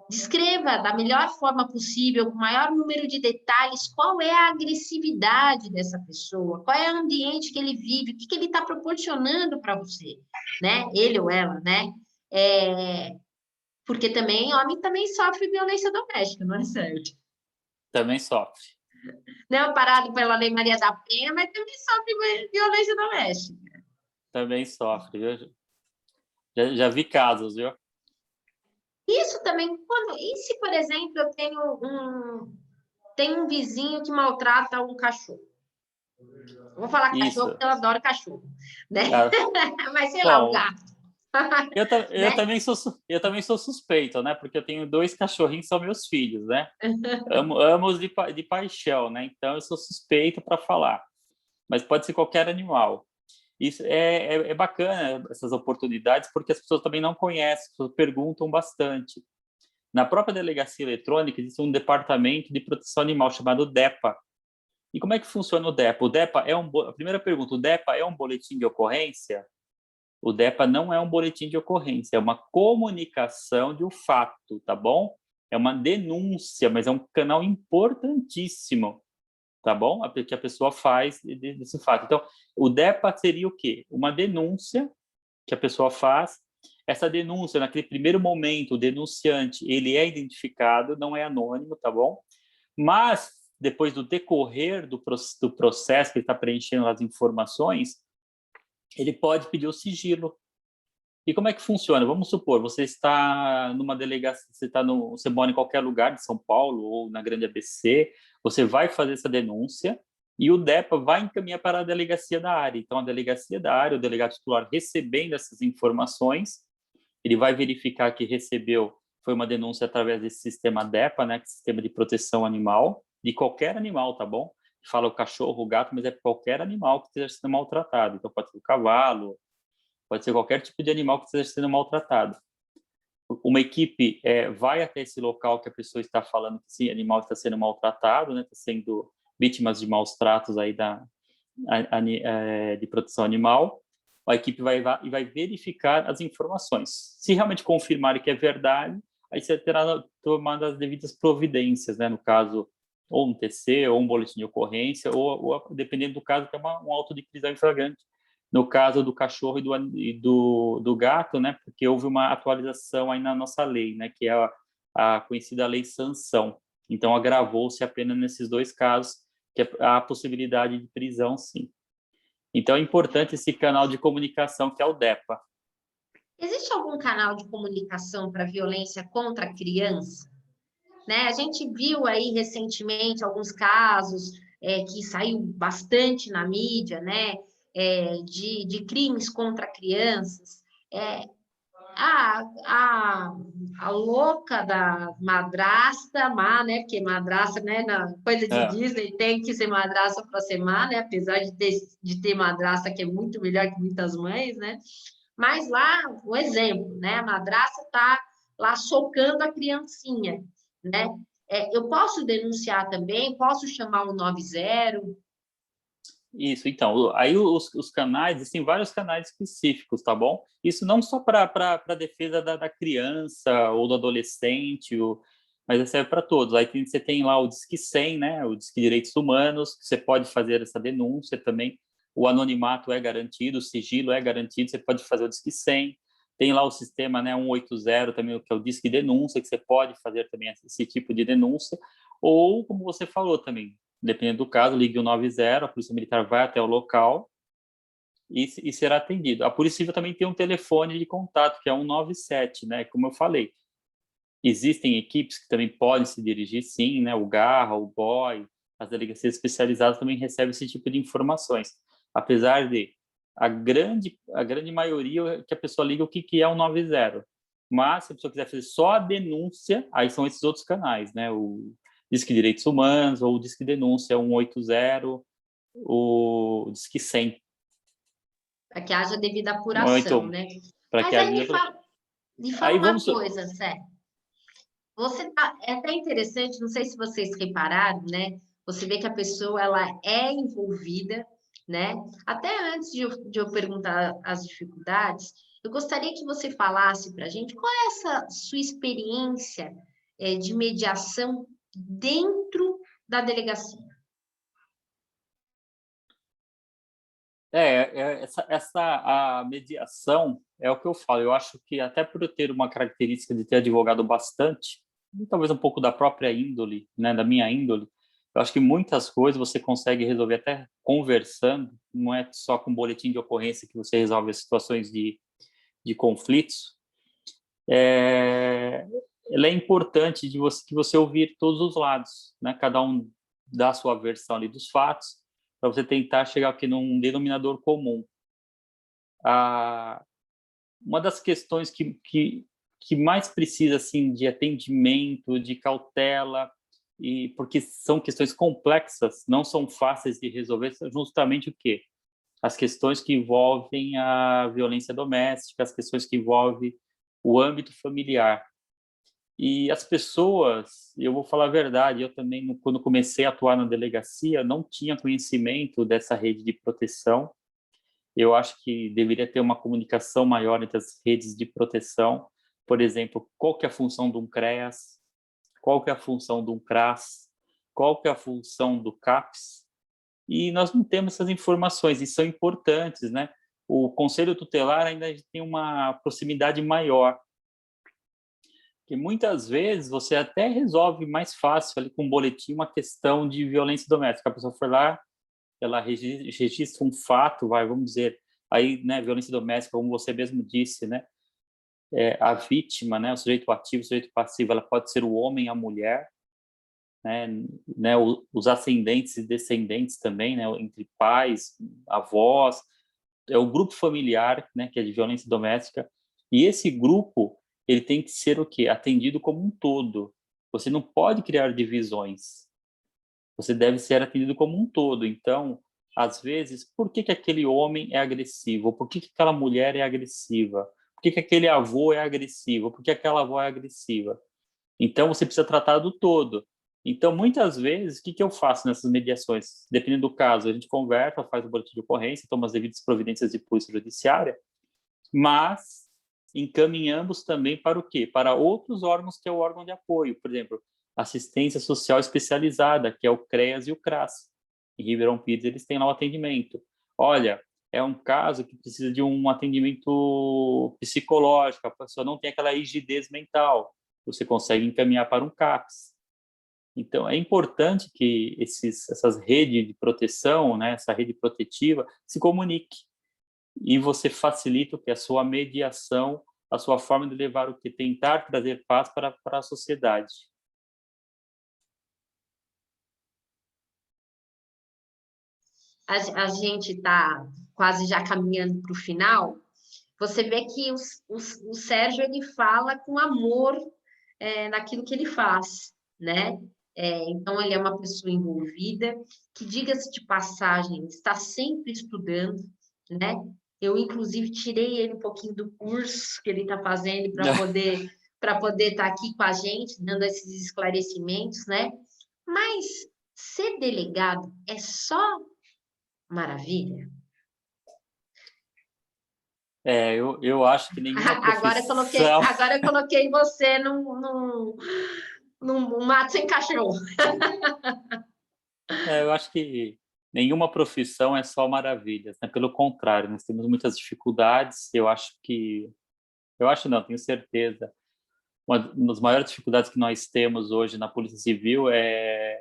S1: Descreva da melhor forma possível, com o maior número de detalhes, qual é a agressividade dessa pessoa, qual é o ambiente que ele vive, o que ele está proporcionando para você, né? Ele ou ela, né? Porque também, homem também sofre violência doméstica, não é certo?
S2: Também sofre.
S1: Não é parado pela Lei Maria da Penha, mas também sofre violência doméstica.
S2: Também sofre, viu? Já vi casos, viu?
S1: Isso também, e se, por exemplo, eu tenho um vizinho que maltrata um cachorro? Eu vou falar cachorro porque eu adoro cachorro, né? Mas sei lá, um gato.
S2: Eu também sou suspeito, né? Porque eu tenho 2 cachorrinhos que são meus filhos, né? Amo de paixão, né? Então eu sou suspeito para falar. Mas pode ser qualquer animal. Isso é bacana, essas oportunidades, porque as pessoas também não conhecem, as pessoas perguntam bastante. Na própria delegacia eletrônica existe um departamento de proteção animal chamado DEPA. E como é que funciona o DEPA? O DEPA a primeira pergunta, o DEPA é um boletim de ocorrência? O DEPA não é um boletim de ocorrência, é uma comunicação de um fato, tá bom? É uma denúncia, mas é um canal importantíssimo, tá bom? Que a pessoa faz desse fato. Então, o DEPA seria o quê? Uma denúncia que a pessoa faz. Essa denúncia, naquele primeiro momento, o denunciante, ele é identificado, não é anônimo, tá bom? Mas, depois do decorrer do processo que ele está preenchendo as informações, ele pode pedir o sigilo. E como é que funciona? Vamos supor, você está numa delegacia, você mora em qualquer lugar de São Paulo ou na Grande ABC, você vai fazer essa denúncia e o DEPA vai encaminhar para a delegacia da área. Então, a delegacia da área, o delegado titular recebendo essas informações, ele vai verificar que foi uma denúncia através desse sistema DEPA, né, que é o Sistema de Proteção Animal, de qualquer animal, tá bom? Fala o cachorro, o gato, mas é qualquer animal que esteja sendo maltratado. Então, pode ser o cavalo, pode ser qualquer tipo de animal que esteja sendo maltratado. Uma equipe vai até esse local que a pessoa está falando que esse animal está sendo maltratado, né, está sendo vítimas de maus tratos aí de proteção animal, a equipe vai verificar as informações. Se realmente confirmarem que é verdade, aí você terá tomado as devidas providências, né? No caso, ou um TC, ou um boletim de ocorrência, ou dependendo do caso, até um auto de prisão em flagrante. No caso do cachorro e do gato, né? Porque houve uma atualização aí na nossa lei, né? Que é a conhecida lei sanção. Então, agravou-se apenas nesses dois casos, que há a possibilidade de prisão, sim. Então, é importante esse canal de comunicação que é o DEPA.
S1: Existe algum canal de comunicação para violência contra a criança? Né? A gente viu aí recentemente alguns casos que saiu bastante na mídia, né? De crimes contra crianças. A, a, a louca da madrasta má, né? Porque madrasta, né? Na coisa de Disney tem que ser madrasta para ser má, né? Apesar de ter madrasta que é muito melhor que muitas mães, né? Mas lá, o exemplo, né? A madrasta está lá socando a criancinha, né? Eu posso denunciar também, posso chamar o 90.
S2: Isso, então, aí os canais, existem vários canais específicos, tá bom? Isso não só para a defesa da criança ou do adolescente, mas serve para todos. Aí você tem lá o Disque 100, né? O Disque Direitos Humanos, que você pode fazer essa denúncia também. O anonimato é garantido, o sigilo é garantido, você pode fazer o Disque 100. Tem lá o sistema, né, 180 também, que é o Disque Denúncia, que você pode fazer também esse tipo de denúncia. Ou, como você falou também, dependendo do caso, ligue o 90, a Polícia Militar vai até o local e será atendido. A Polícia Civil também tem um telefone de contato, que é 197, né? Como eu falei, existem equipes que também podem se dirigir, sim, né? O Garra, o BOI, as delegacias especializadas também recebem esse tipo de informações. Apesar de a grande maioria que a pessoa liga o que é o 90. Mas, se a pessoa quiser fazer só a denúncia, aí são esses outros canais, né? O Disque Direitos Humanos, ou o Disque Denúncia 180, o Disque 100.
S1: Para que haja devida apuração,
S2: Muito,
S1: né?
S2: para que
S1: Mas aí
S2: haja...
S1: me fala
S2: Aí
S1: uma
S2: vamos...
S1: coisa, Sé. É até interessante, não sei se vocês repararam, né? Você vê que a pessoa ela é envolvida, né? Até antes de eu perguntar as dificuldades, eu gostaria que você falasse para a gente qual é essa sua experiência de mediação dentro da delegacia.
S2: A mediação é o que eu falo. Eu acho que até por eu ter uma característica de ter advogado bastante, e talvez um pouco da própria índole, né, da minha índole, eu acho que muitas coisas você consegue resolver até conversando, não é só com boletim de ocorrência que você resolve as situações de conflitos. Ela é importante que você ouvir todos os lados, né? Cada um dá a sua versão ali dos fatos, para você tentar chegar aqui num denominador comum. Uma das questões que mais precisa assim de atendimento, de cautela, e porque são questões complexas, não são fáceis de resolver, justamente o quê? As questões que envolvem a violência doméstica, as questões que envolvem o âmbito familiar. E as pessoas, eu vou falar a verdade, eu também, quando comecei a atuar na delegacia, não tinha conhecimento dessa rede de proteção. Eu acho que deveria ter uma comunicação maior entre as redes de proteção. Por exemplo, qual que é a função de um CREAS? Qual que é a função de um CRAS? Qual que é a função do CAPS? E nós não temos essas informações, e são importantes, né? O Conselho Tutelar ainda tem uma proximidade maior, que muitas vezes você até resolve mais fácil ali com um boletim uma questão de violência doméstica. A pessoa foi lá, ela registra um fato, vamos dizer, aí, né, violência doméstica, como você mesmo disse, né, a vítima, né, o sujeito ativo, o sujeito passivo, ela pode ser o homem, a mulher, né, os ascendentes e descendentes também, né, entre pais, avós, é o grupo familiar, né, que é de violência doméstica, e esse grupo, ele tem que ser o quê? Atendido como um todo. Você não pode criar divisões. Você deve ser atendido como um todo. Então, às vezes, por que aquele homem é agressivo? Por que aquela mulher é agressiva? Por que aquele avô é agressivo? Por que aquela avó é agressiva? Então, você precisa tratar do todo. Então, muitas vezes, o que eu faço nessas mediações? Dependendo do caso, a gente conversa, faz o boletim de ocorrência, toma as devidas providências de polícia judiciária, mas encaminhamos também para o quê? Para outros órgãos que é o órgão de apoio, por exemplo, assistência social especializada, que é o CREAS e o CRAS. Em Ribeirão Pires, eles têm lá o atendimento. Olha, é um caso que precisa de um atendimento psicológico, a pessoa não tem aquela rigidez mental, você consegue encaminhar para um CAPS. Então, é importante que essas redes de proteção, né, essa rede protetiva, se comunique. E você facilita o que? A sua mediação, a sua forma de levar o que? Tentar trazer paz para a sociedade.
S1: A gente está quase já caminhando para o final. Você vê que o Sérgio ele fala com amor naquilo que ele faz, né? Então, ele é uma pessoa envolvida, que, diga-se de passagem, está sempre estudando, né? Eu, inclusive, tirei ele um pouquinho do curso que ele está fazendo para poder estar aqui com a gente, dando esses esclarecimentos, né? Mas ser delegado é só maravilha?
S2: Eu acho que nenhuma profissão...
S1: Agora eu coloquei você num mato sem cachorro.
S2: Eu acho que nenhuma profissão é só maravilhas, né? Pelo contrário, nós temos muitas dificuldades. Eu acho não, tenho certeza. Uma das maiores dificuldades que nós temos hoje na Polícia Civil é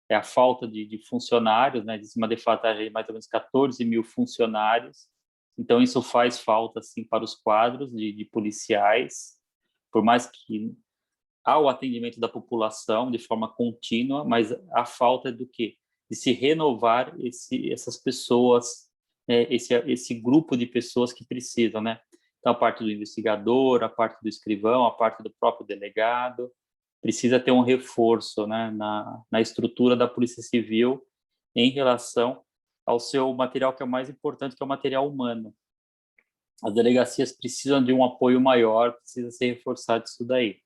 S2: a falta de funcionários, né? Existe uma defasagem de mais ou menos 14 mil funcionários. Então, isso faz falta, assim, para os quadros de policiais, por mais que há o atendimento da população de forma contínua, mas a falta do quê? De se renovar essas pessoas, esse grupo de pessoas que precisam, né? Então, a parte do investigador, a parte do escrivão, a parte do próprio delegado, precisa ter um reforço, né, na estrutura da Polícia Civil em relação ao seu material que é o mais importante, que é o material humano. As delegacias precisam de um apoio maior, precisa ser reforçado isso daí.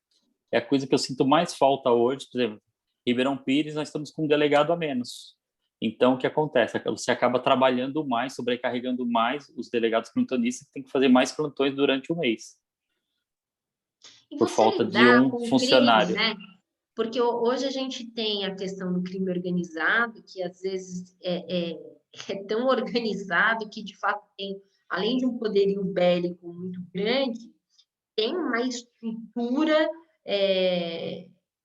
S2: É a coisa que eu sinto mais falta hoje, por exemplo, em Ribeirão Pires nós estamos com um delegado a menos. Então, o que acontece? Você acaba trabalhando mais, sobrecarregando mais os delegados plantonistas, que têm que fazer mais plantões durante o mês,
S1: E
S2: por
S1: você
S2: falta de
S1: lidar
S2: um
S1: com o crime,
S2: funcionário.
S1: né? Porque hoje a gente tem a questão do crime organizado, que às vezes é tão organizado que, de fato, tem, além de um poderio bélico muito grande, tem uma estrutura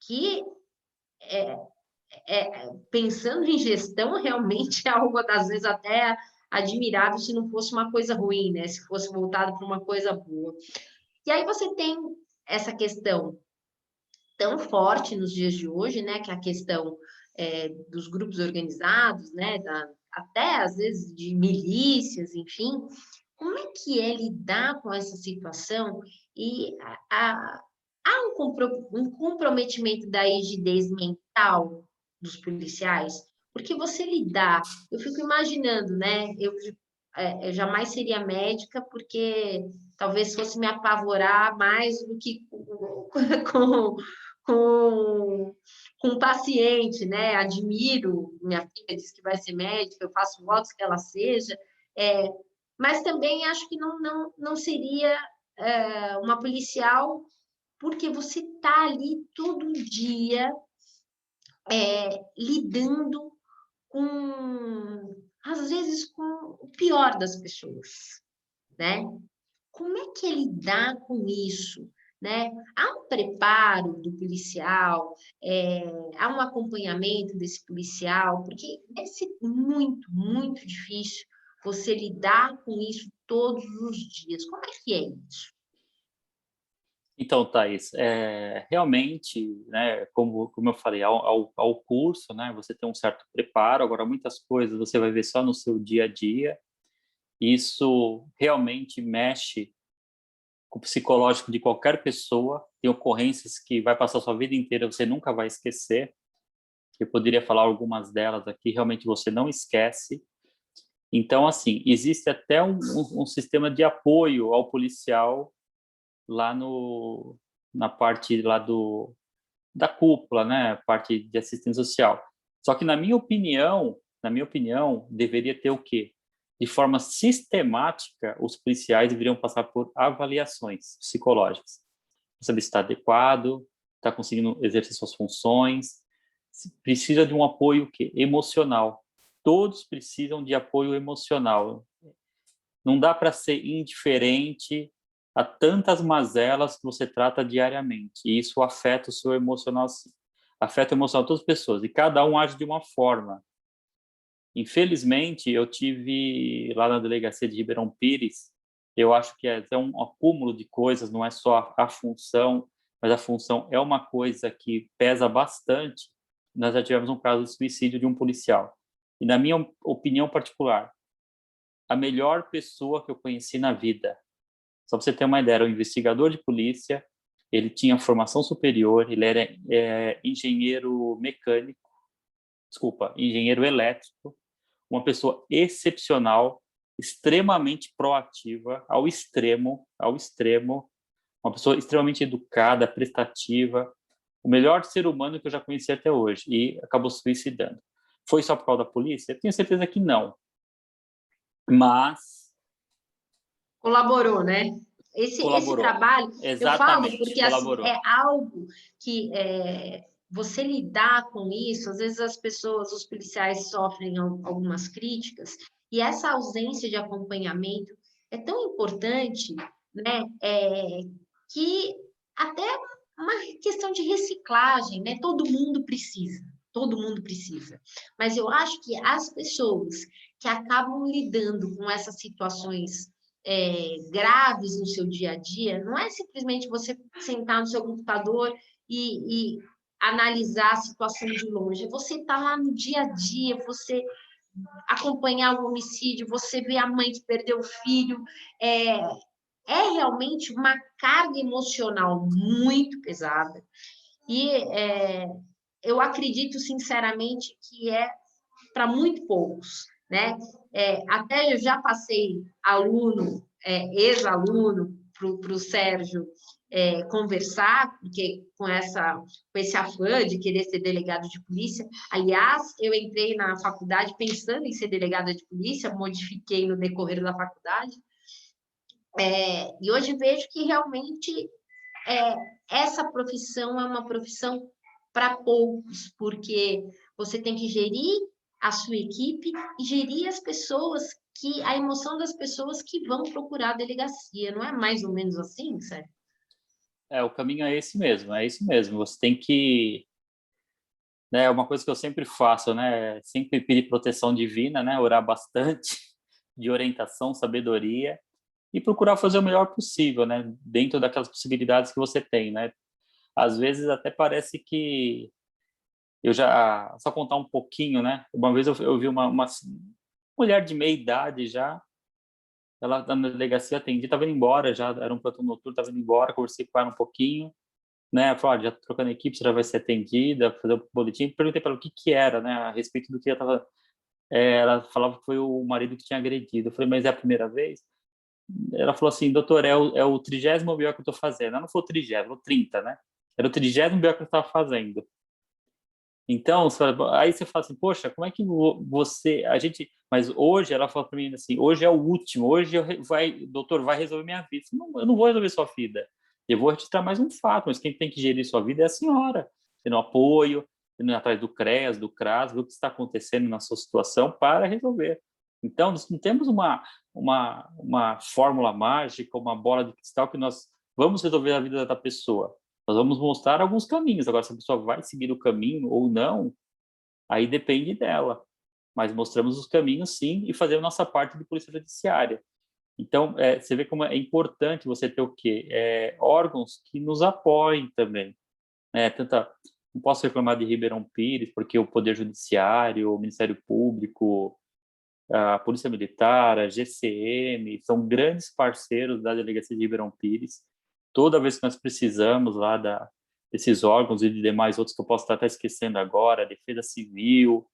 S1: que, pensando em gestão, realmente é algo, às vezes, até admirável se não fosse uma coisa ruim, né? Se fosse voltado para uma coisa boa. E aí você tem essa questão tão forte nos dias de hoje, né? Que é a questão dos grupos organizados, né? Até às vezes de milícias, enfim. Como é que é lidar com essa situação e há um comprometimento da rigidez mental dos policiais? Porque você lidar, eu fico imaginando, né? Eu jamais seria médica, porque talvez fosse me apavorar mais do que com, com um paciente, né? Admiro, minha filha disse que vai ser médica, eu faço votos que ela seja, mas também acho que não seria uma policial, porque você está ali todo dia lidando com, às vezes, com o pior das pessoas, né? Como é que é lidar com isso? Né? Há um preparo do policial, há um acompanhamento desse policial, porque deve ser muito, muito difícil você lidar com isso todos os dias. Como é que é isso?
S2: Então, Thaís, realmente, né, como eu falei, ao curso, né, você tem um certo preparo, agora muitas coisas você vai ver só no seu dia a dia, isso realmente mexe com o psicológico de qualquer pessoa, tem ocorrências que vai passar a sua vida inteira, você nunca vai esquecer, eu poderia falar algumas delas aqui, realmente você não esquece. Então, assim, existe até um sistema de apoio ao policial lá na parte lá da cúpula, né, a parte de assistência social. Só que na minha opinião, deveria ter o quê? De forma sistemática, os policiais deveriam passar por avaliações psicológicas, para saber se está adequado, está conseguindo exercer suas funções, se precisa de um apoio o quê? Emocional. Todos precisam de apoio emocional. Não dá para ser indiferente a tantas mazelas que você trata diariamente. E isso afeta o seu emocional, sim. Afeta o emocional de todas as pessoas. E cada um age de uma forma. Infelizmente, eu tive lá na delegacia de Ribeirão Pires, eu acho que é até um acúmulo de coisas, não é só a função, mas a função é uma coisa que pesa bastante. Nós já tivemos um caso de suicídio de um policial. E na minha opinião particular, a melhor pessoa que eu conheci na vida, só para você ter uma ideia, era um investigador de polícia, ele tinha formação superior, ele era engenheiro mecânico, desculpa, engenheiro elétrico, uma pessoa excepcional, extremamente proativa, ao extremo, uma pessoa extremamente educada, prestativa, o melhor ser humano que eu já conheci até hoje, e acabou se suicidando. Foi só por causa da polícia? Eu tenho certeza que não. Mas
S1: Colaborou, né? Esse
S2: colaborou.
S1: trabalho, eu falo
S2: Exatamente,
S1: porque assim,
S2: colaborou.
S1: é algo que você lidar com isso, às vezes as pessoas, os policiais sofrem algumas críticas, e essa ausência de acompanhamento é tão importante, né? Que até uma questão de reciclagem, né? Todo mundo precisa. Mas eu acho que as pessoas que acabam lidando com essas situações graves no seu dia a dia, não é simplesmente você sentar no seu computador e analisar a situação de longe, é você estar lá no dia a dia, você acompanhar o homicídio, você ver a mãe que perdeu o filho, é realmente uma carga emocional muito pesada. E eu acredito, sinceramente, que é para muito poucos, né? Até eu já passei aluno, ex-aluno, para o Sérgio conversar, porque com esse afã de querer ser delegado de polícia. Aliás, eu entrei na faculdade pensando em ser delegada de polícia, modifiquei no decorrer da faculdade, e hoje vejo que realmente essa profissão é uma profissão para poucos, porque você tem que gerir a sua equipe e gerir as pessoas a emoção das pessoas que vão procurar a delegacia, não é mais ou menos assim, Sérgio?
S2: O caminho é esse mesmo, é isso mesmo. Você tem que, né, uma coisa que eu sempre faço, né, sempre pedir proteção divina, né, orar bastante, de orientação, sabedoria e procurar fazer o melhor possível, né, dentro daquelas possibilidades que você tem, né. Às vezes até parece que eu já, só contar um pouquinho, né, uma vez eu vi uma mulher de meia idade já, ela na delegacia atendi, estava indo embora já, era um plantão noturno, estava indo embora, conversei com ela um pouquinho, né, falou, já tô trocando equipe, você já vai ser atendida, fazer o boletim, perguntei para ela o que que era, né, a respeito do que ela estava, ela falava que foi o marido que tinha agredido, eu falei, mas é a primeira vez? Ela falou assim, doutor, é o 30º BO que eu estou fazendo, ela não foi o 30º, o 30, né, era o 30º BO que eu estava fazendo. Então, aí você fala assim, poxa, como é que mas hoje ela fala para mim assim, hoje é o último, hoje doutor, vai resolver minha vida. Não, eu não vou resolver sua vida, eu vou registrar mais um fato, mas quem tem que gerir sua vida é a senhora, tendo apoio, indo atrás do CREAS, do CRAS, ver o que está acontecendo na sua situação para resolver. Então, nós não temos uma fórmula mágica, uma bola de cristal que nós vamos resolver a vida da pessoa. Nós vamos mostrar alguns caminhos. Agora, se a pessoa vai seguir o caminho ou não, aí depende dela. Mas mostramos os caminhos, sim, e fazemos nossa parte de polícia judiciária. Então, você vê como é importante você ter o quê? Órgãos que nos apoiem também. Não posso reclamar de Ribeirão Pires, porque o Poder Judiciário, o Ministério Público, a Polícia Militar, a GCM, são grandes parceiros da Delegacia de Ribeirão Pires. Toda vez que nós precisamos lá desses órgãos e de demais outros que eu posso estar até esquecendo agora, a Defesa Civil,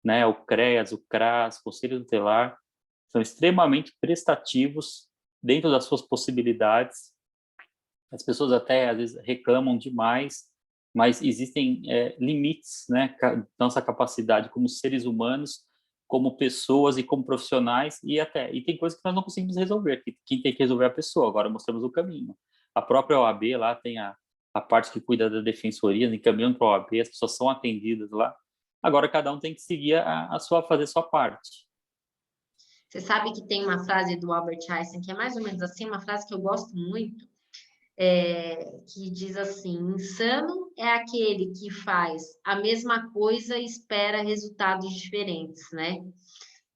S2: né, o CREAS, o CRAS, Conselho Tutelar, são extremamente prestativos dentro das suas possibilidades. As pessoas até às vezes reclamam demais, mas existem limites, né? Nossa capacidade como seres humanos, como pessoas e como profissionais, e tem coisas que nós não conseguimos resolver, que quem tem que resolver é a pessoa. Agora mostramos o caminho. A própria OAB lá tem a parte que cuida da defensoria, encaminhando para a OAB, as pessoas são atendidas lá. Agora cada um tem que seguir fazer a sua parte.
S1: Você sabe que tem uma frase do Albert Einstein que é mais ou menos assim, uma frase que eu gosto muito, que diz assim: insano é aquele que faz a mesma coisa e espera resultados diferentes, né?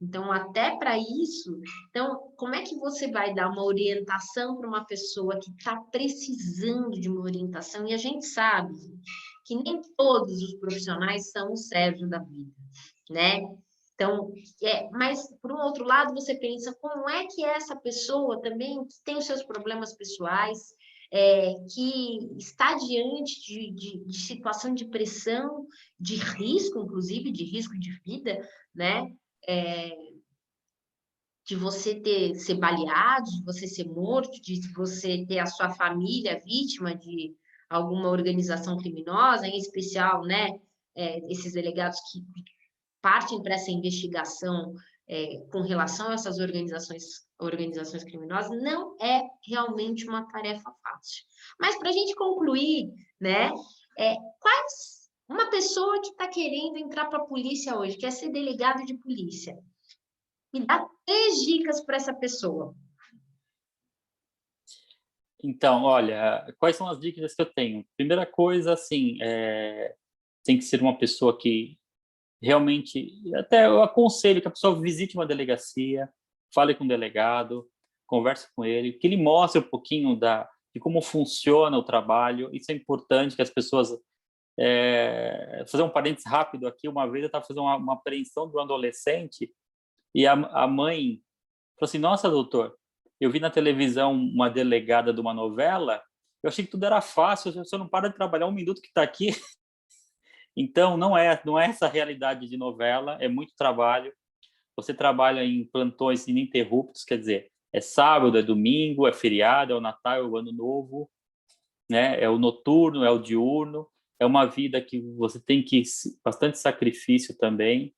S1: Então, até para isso, então, como é que você vai dar uma orientação para uma pessoa que está precisando de uma orientação? E a gente sabe que nem todos os profissionais são o Sérgio da vida, né? Então, mas por um outro lado, você pensa como é que essa pessoa também que tem os seus problemas pessoais, que está diante de situação de pressão, de risco, inclusive, de risco de vida, né? De você ser baleado, de você ser morto, de você ter a sua família vítima de alguma organização criminosa, em especial, né? Esses delegados que partem para essa investigação com relação a essas organizações criminosas, não é realmente uma tarefa fácil. Mas para a gente concluir, né? Uma pessoa que está querendo entrar para a polícia hoje, quer ser delegado de polícia, me dá 3 dicas para essa pessoa.
S2: Então, olha, quais são as dicas que eu tenho? Primeira coisa, assim, tem que ser uma pessoa que realmente, até eu aconselho que a pessoa visite uma delegacia, fale com o delegado, converse com ele, que ele mostre um pouquinho de como funciona o trabalho. Isso é importante que as pessoas... fazer um parênteses rápido aqui, uma vez eu estava fazendo uma apreensão de um adolescente e a mãe falou assim: nossa, doutor, eu vi na televisão uma delegada de uma novela, eu achei que tudo era fácil, você não para de trabalhar um minuto que está aqui. Então, não é essa realidade de novela, é muito trabalho. Você trabalha em plantões ininterruptos, quer dizer, é sábado, é domingo, é feriado, é o Natal, é o Ano Novo, né? É o noturno, é o diurno, é uma vida que você tem que bastante sacrifício também,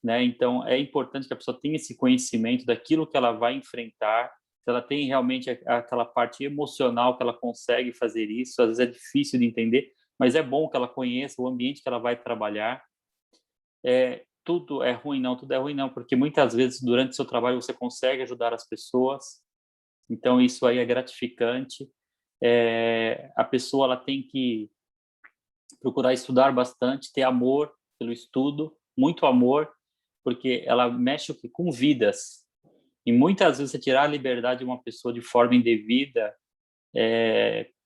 S2: né? Então, é importante que a pessoa tenha esse conhecimento daquilo que ela vai enfrentar, se ela tem realmente aquela parte emocional que ela consegue fazer isso. Às vezes é difícil de entender, mas é bom que ela conheça o ambiente que ela vai trabalhar. Tudo é ruim não, porque muitas vezes durante o seu trabalho você consegue ajudar as pessoas, então isso aí é gratificante. A pessoa ela tem que procurar estudar bastante, ter amor pelo estudo, muito amor, porque ela mexe com vidas. E muitas vezes você tirar a liberdade de uma pessoa de forma indevida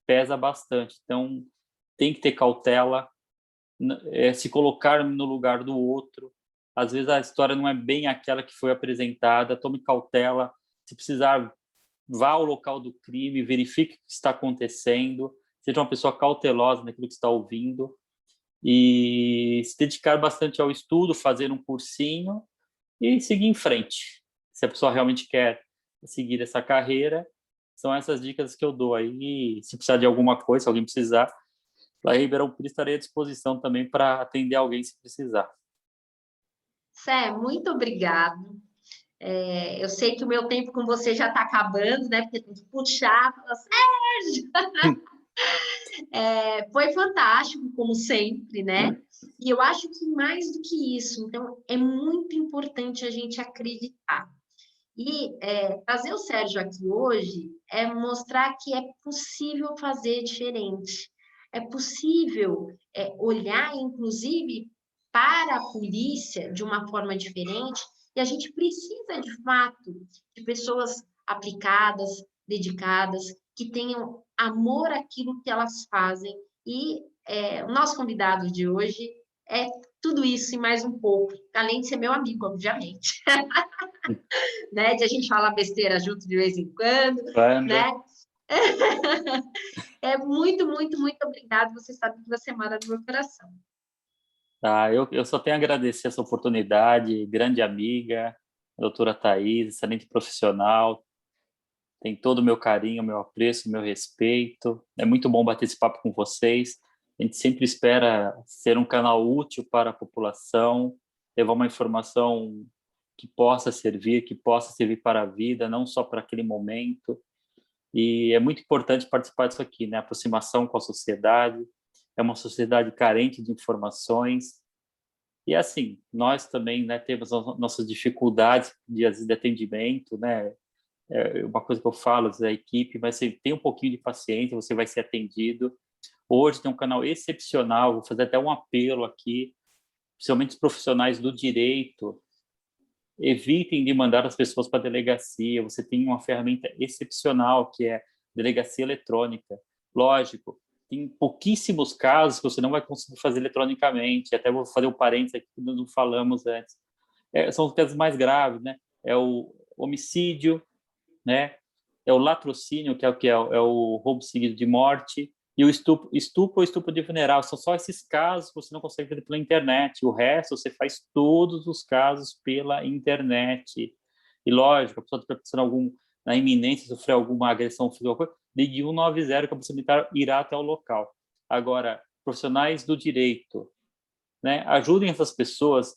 S2: pesa bastante. Então, tem que ter cautela, se colocar no lugar do outro. Às vezes a história não é bem aquela que foi apresentada. Tome cautela. Se precisar, vá ao local do crime, verifique o que está acontecendo. Seja uma pessoa cautelosa naquilo que está ouvindo. E se dedicar bastante ao estudo, fazer um cursinho e seguir em frente. Se a pessoa realmente quer seguir essa carreira, são essas dicas que eu dou aí. Se precisar de alguma coisa, se alguém precisar, lá em Ribeirão Preto estarei à disposição também para atender alguém se precisar.
S1: Sé, muito obrigado. Eu sei que o meu tempo com você já está acabando, né? Porque tem que puxar. Sérgio! Foi fantástico, como sempre, né? E eu acho que mais do que isso, então, é muito importante a gente acreditar. E trazer o Sérgio aqui hoje é mostrar que é possível fazer diferente. É possível olhar, inclusive, para a polícia de uma forma diferente. E a gente precisa, de fato, de pessoas aplicadas, dedicadas, que tenham amor àquilo que elas fazem. E o nosso convidado de hoje é tudo isso e mais um pouco, além de ser meu amigo, obviamente. Né? De a gente falar besteira junto de vez em quando, né? Muito, muito, muito obrigada. Você sabe que você mora no meu coração.
S2: Eu só tenho a agradecer essa oportunidade, grande amiga, a doutora Thais, excelente profissional, tem todo o meu carinho, o meu apreço, o meu respeito. É muito bom bater esse papo com vocês. A gente sempre espera ser um canal útil para a população, levar uma informação que possa servir para a vida, não só para aquele momento. E é muito importante participar disso aqui, né? Aproximação com a sociedade. É uma sociedade carente de informações. E assim, nós também, né, temos nossas dificuldades de atendimento, né? É uma coisa que eu falo da equipe, mas você tem um pouquinho de paciência, você vai ser atendido. Hoje tem um canal excepcional, vou fazer até um apelo aqui, principalmente os profissionais do direito, evitem de mandar as pessoas para a delegacia. Você tem uma ferramenta excepcional, que é delegacia eletrônica. Lógico, tem pouquíssimos casos que você não vai conseguir fazer eletronicamente. Até vou fazer um parênteses aqui que não falamos antes. São os casos mais graves, né? É o homicídio, né? É o latrocínio, que é o roubo seguido de morte, e o estupro ou estupro de vulnerável. São só esses casos que você não consegue fazer pela internet. O resto, você faz todos os casos pela internet. E, lógico, a pessoa está precisando na iminência de sofrer alguma agressão física, ligue 190, que a polícia militar irá até o local. Agora, profissionais do direito, né, ajudem essas pessoas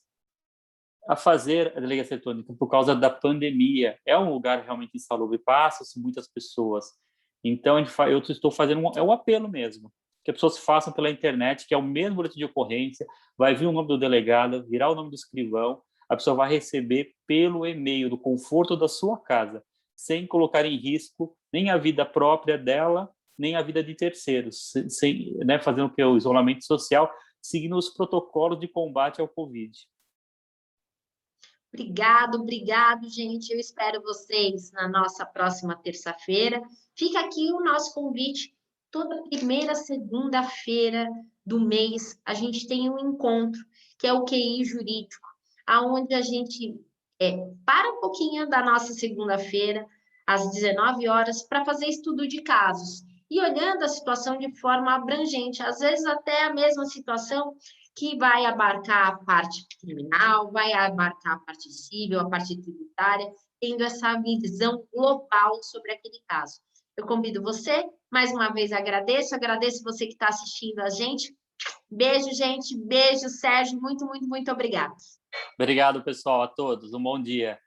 S2: a fazer a delegacia eletrônica por causa da pandemia. É um lugar realmente insalubre, passa-se muitas pessoas. Então, eu estou fazendo um apelo mesmo, que as pessoas façam pela internet, que é o mesmo boletim de ocorrência, vai vir o nome do delegado, virá o nome do escrivão, a pessoa vai receber pelo e-mail, do conforto da sua casa, sem colocar em risco nem a vida própria dela, nem a vida de terceiros, sem, né, fazendo o isolamento social, seguindo os protocolos de combate ao Covid.
S1: Obrigado, gente. Eu espero vocês na nossa próxima terça-feira. Fica aqui o nosso convite. Toda primeira segunda-feira do mês, a gente tem um encontro, que é o QI Jurídico, aonde a gente para um pouquinho da nossa segunda-feira, às 19 horas, para fazer estudo de casos. E olhando a situação de forma abrangente, às vezes até a mesma situação que vai abarcar a parte criminal, vai abarcar a parte civil, a parte tributária, tendo essa visão global sobre aquele caso. Eu convido você, mais uma vez agradeço você que está assistindo a gente. Beijo, gente, beijo, Sérgio, muito, muito, muito obrigada.
S2: Obrigado, pessoal, a todos. Um bom dia.